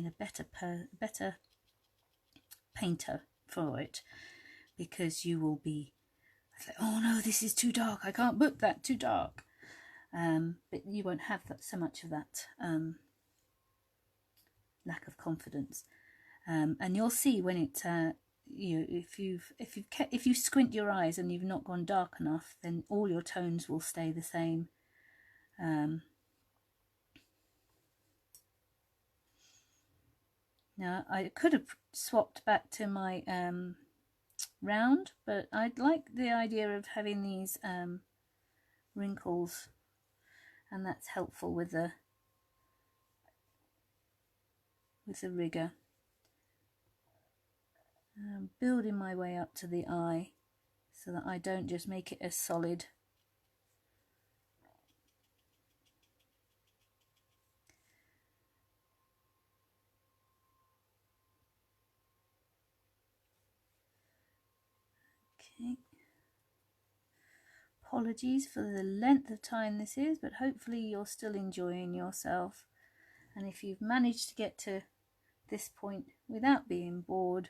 a better painter for it, because you will be like, oh no, this is too dark, I can't put that too dark. But you won't have so much of that lack of confidence, and you'll see when it if you squint your eyes and you've not gone dark enough, then all your tones will stay the same. Now I could have swapped back to my round, but I'd like the idea of having these wrinkles, and that's helpful with the rigger. I'm building my way up to the eye so that I don't just make it as solid. Okay. Apologies for the length of time this is, but hopefully you're still enjoying yourself. And if you've managed to get to this point without being bored,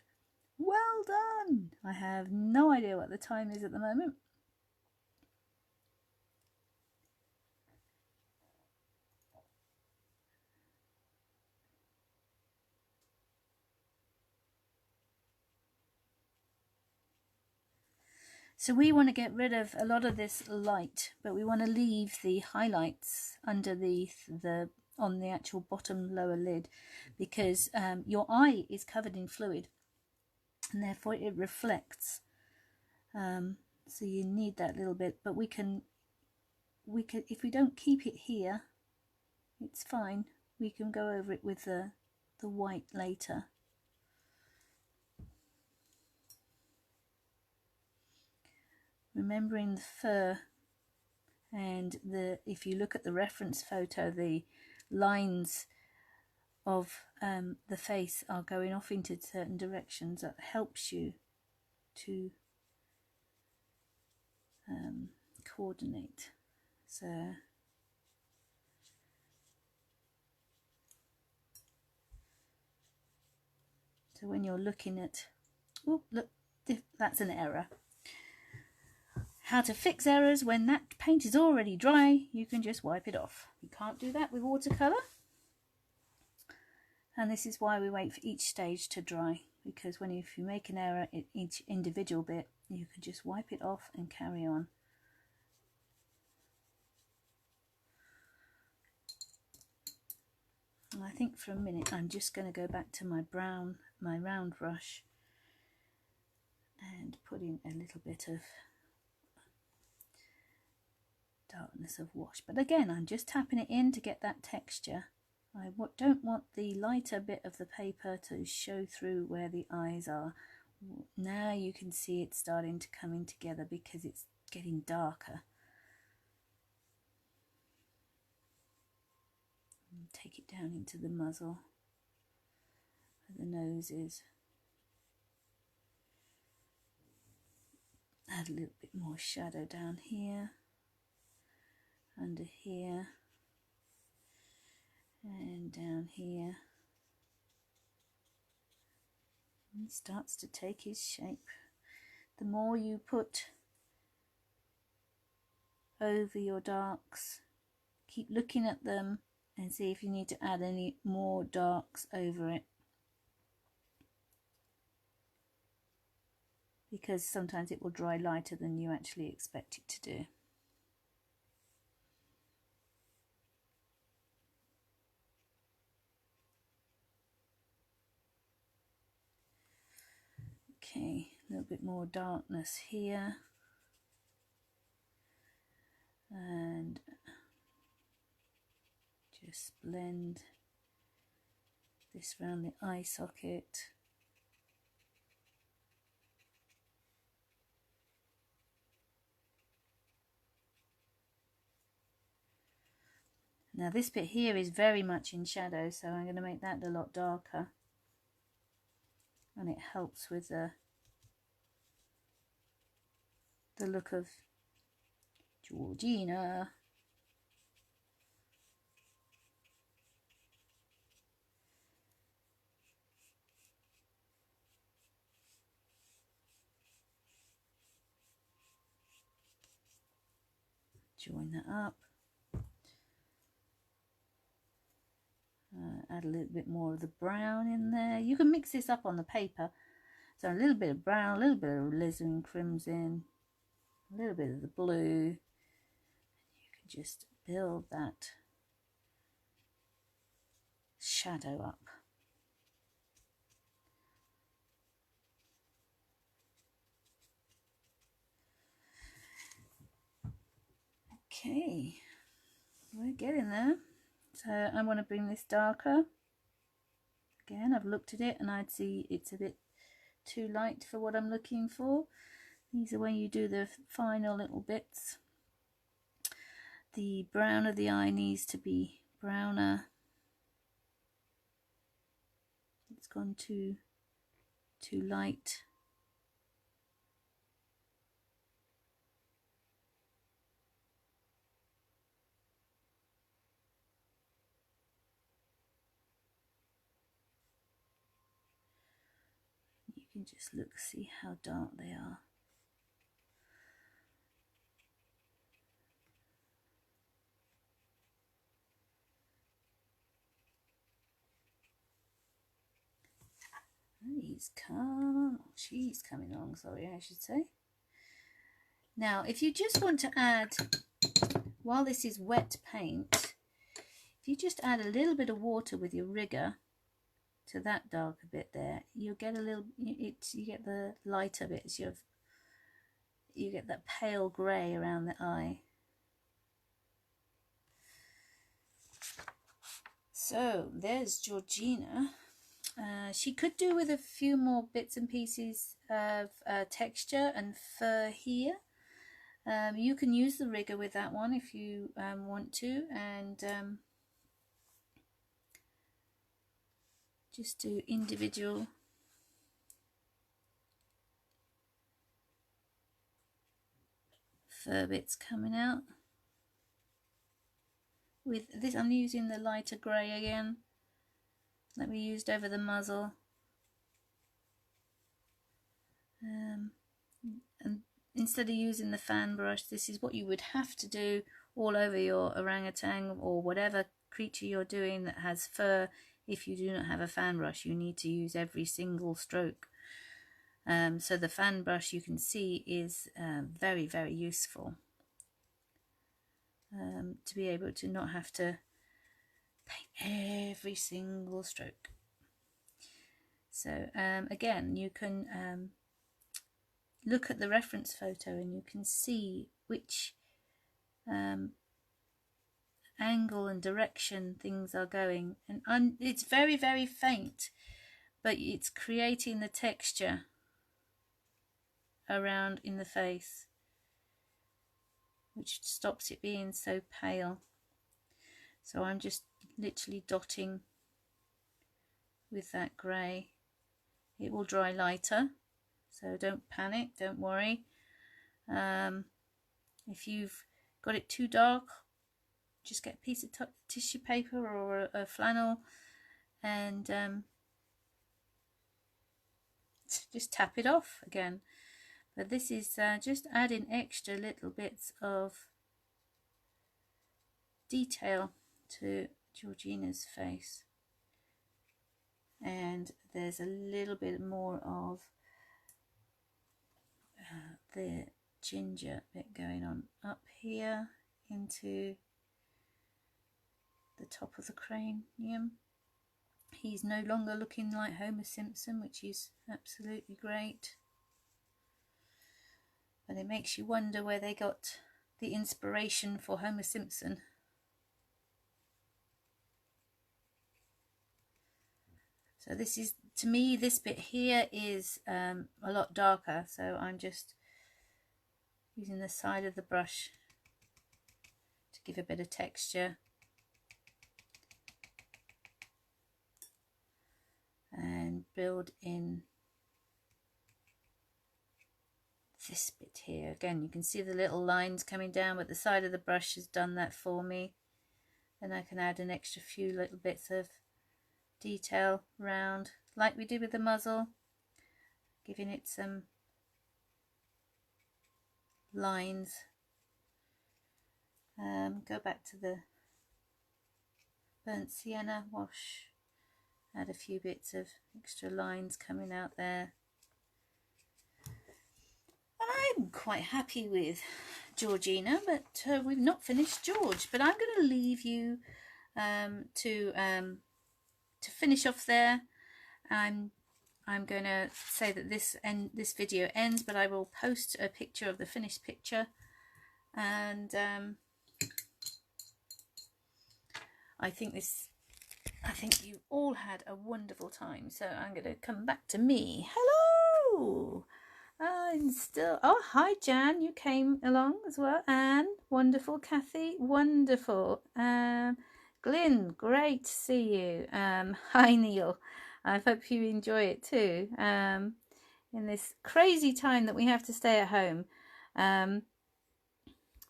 well done! I have no idea what the time is at the moment. So we want to get rid of a lot of this light, but we want to leave the highlights underneath on the actual bottom lower lid, because your eye is covered in fluid and therefore it reflects. So you need that little bit, but we can if we don't keep it here, it's fine. We can go over it with the white later. Remembering the fur, and if you look at the reference photo, the lines of the face are going off into certain directions. That helps you to coordinate. So when you're looking at, oh look, that's an error. How to fix errors when that paint is already dry. You can just wipe it off. You can't do that with watercolour. And this is why we wait for each stage to dry, because if you make an error in each individual bit, you can just wipe it off and carry on. And I think for a minute I'm just going to go back to my round brush and put in a little bit of darkness of wash. But again, I'm just tapping it in to get that texture. I don't want the lighter bit of the paper to show through where the eyes are. Now you can see it starting to come in together because it's getting darker. And take it down into the muzzle where the nose is. Add a little bit more shadow down here, under here, and down here. And he starts to take his shape. The more you put over your darks, keep looking at them and see if you need to add any more darks over it, because sometimes it will dry lighter than you actually expect it to do. Okay, a little bit more darkness here, and just blend this around the eye socket. Now this bit here is very much in shadow, so I'm going to make that a lot darker, and it helps with the look of Georgina. Join that up. Add a little bit more of the brown in there. You can mix this up on the paper. So a little bit of brown, a little bit of alizarin crimson, a little bit of the blue. You can just build that shadow up. Okay, we're getting there. So I want to bring this darker. Again, I've looked at it and I'd see it's a bit too light for what I'm looking for. These are when you do the final little bits. The brown of the eye needs to be browner. It's gone too light. You can just look, see how dark they are. She's coming along, sorry, I should say. Now, if you just want to add, while this is wet paint, if you just add a little bit of water with your rigger to that darker bit there, you'll get a little, you get the lighter bits, you get that pale grey around the eye. So there's Georgina. She could do with a few more bits and pieces of texture and fur here. You can use the rigger with that one if you want to, and just do individual fur bits coming out. With this, I'm using the lighter grey again that we used over the muzzle. And instead of using the fan brush, this is what you would have to do all over your orangutan or whatever creature you're doing that has fur. If you do not have a fan brush, you need to use every single stroke. So the fan brush, you can see, is very, very useful to be able to not have to paint every single stroke. So again, you can look at the reference photo and you can see which angle and direction things are going, and it's very, very faint, but it's creating the texture around in the face, which stops it being so pale. So I'm just literally dotting with that grey. It will dry lighter, so don't panic, don't worry. If you've got it too dark, just get a piece of tissue paper or a flannel and just tap it off again. But this is just adding extra little bits of detail to Georgina's face. And there's a little bit more of the ginger bit going on up here into the top of the cranium. He's no longer looking like Homer Simpson, which is absolutely great. But it makes you wonder where they got the inspiration for Homer Simpson. So this is, to me, this bit here is a lot darker, so I'm just using the side of the brush to give a bit of texture. And build in this bit here. Again, you can see the little lines coming down, but the side of the brush has done that for me. Then I can add an extra few little bits of detail round, like we did with the muzzle, giving it some lines. Go back to the burnt sienna wash, add a few bits of extra lines coming out there. And I'm quite happy with Georgina, but we've not finished George. But I'm going to leave you to finish off there. I'm going to say that this video ends, but I will post a picture of the finished picture, and I think you all had a wonderful time. So I'm going to come back to me. Hello. I'm still. Oh, hi Jan, you came along as well. Anne, wonderful. Kathy, wonderful. Glyn, great to see you. Hi Neil, I hope you enjoy it too. In this crazy time that we have to stay at home.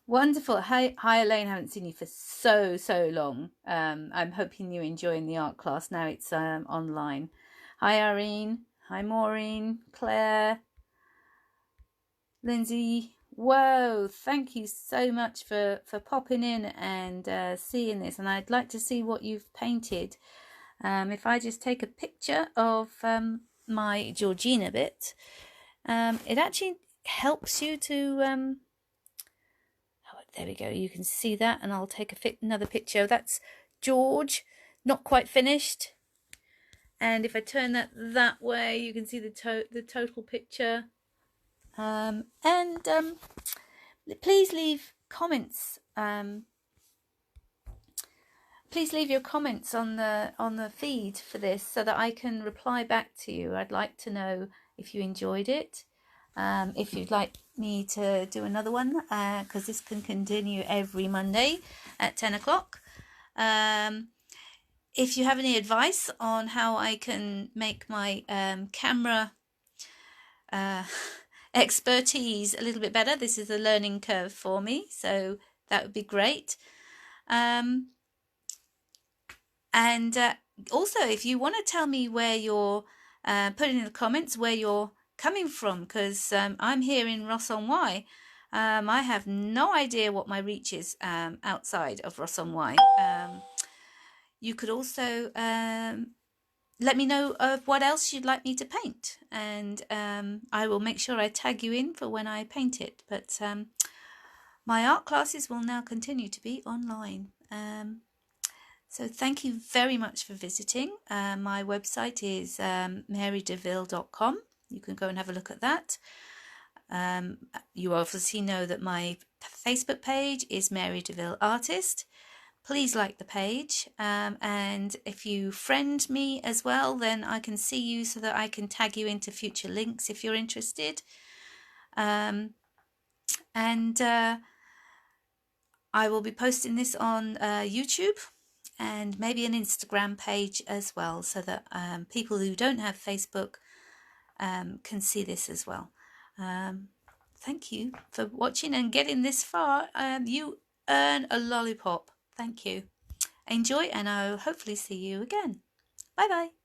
Wonderful. Hi Elaine, haven't seen you for so long. I'm hoping you're enjoying the art class now it's online. Hi Irene, hi Maureen, Claire, Lindsay. Whoa, thank you so much for popping in and seeing this, and I'd like to see what you've painted. If I just take a picture of my Georgina bit, it actually helps you to There we go, you can see that, and I'll take another picture. That's George, not quite finished. And if I turn that way, you can see the total picture. Please leave comments. Please leave your comments on the feed for this so that I can reply back to you. I'd like to know if you enjoyed it. If you'd like me to do another one, because this can continue every Monday at 10 o'clock. If you have any advice on how I can make my camera expertise a little bit better, this is a learning curve for me, so that would be great. Also, if you want to tell me where you're, put in the comments where you're coming from, because I'm here in Ross-on-Wye. I have no idea what my reach is outside of Ross-on-Wye. You could also let me know of what else you'd like me to paint, and I will make sure I tag you in for when I paint it. But my art classes will now continue to be online. So thank you very much for visiting. My website is marydeville.com. You can go and have a look at that. You obviously know that my Facebook page is Mary Deaville Artist. Please like the page, and if you friend me as well, then I can see you so that I can tag you into future links if you're interested. I will be posting this on YouTube and maybe an Instagram page as well, so that people who don't have Facebook can see this as well. Thank you for watching and getting this far. You earn a lollipop. Thank you. Enjoy, and I'll hopefully see you again. Bye bye.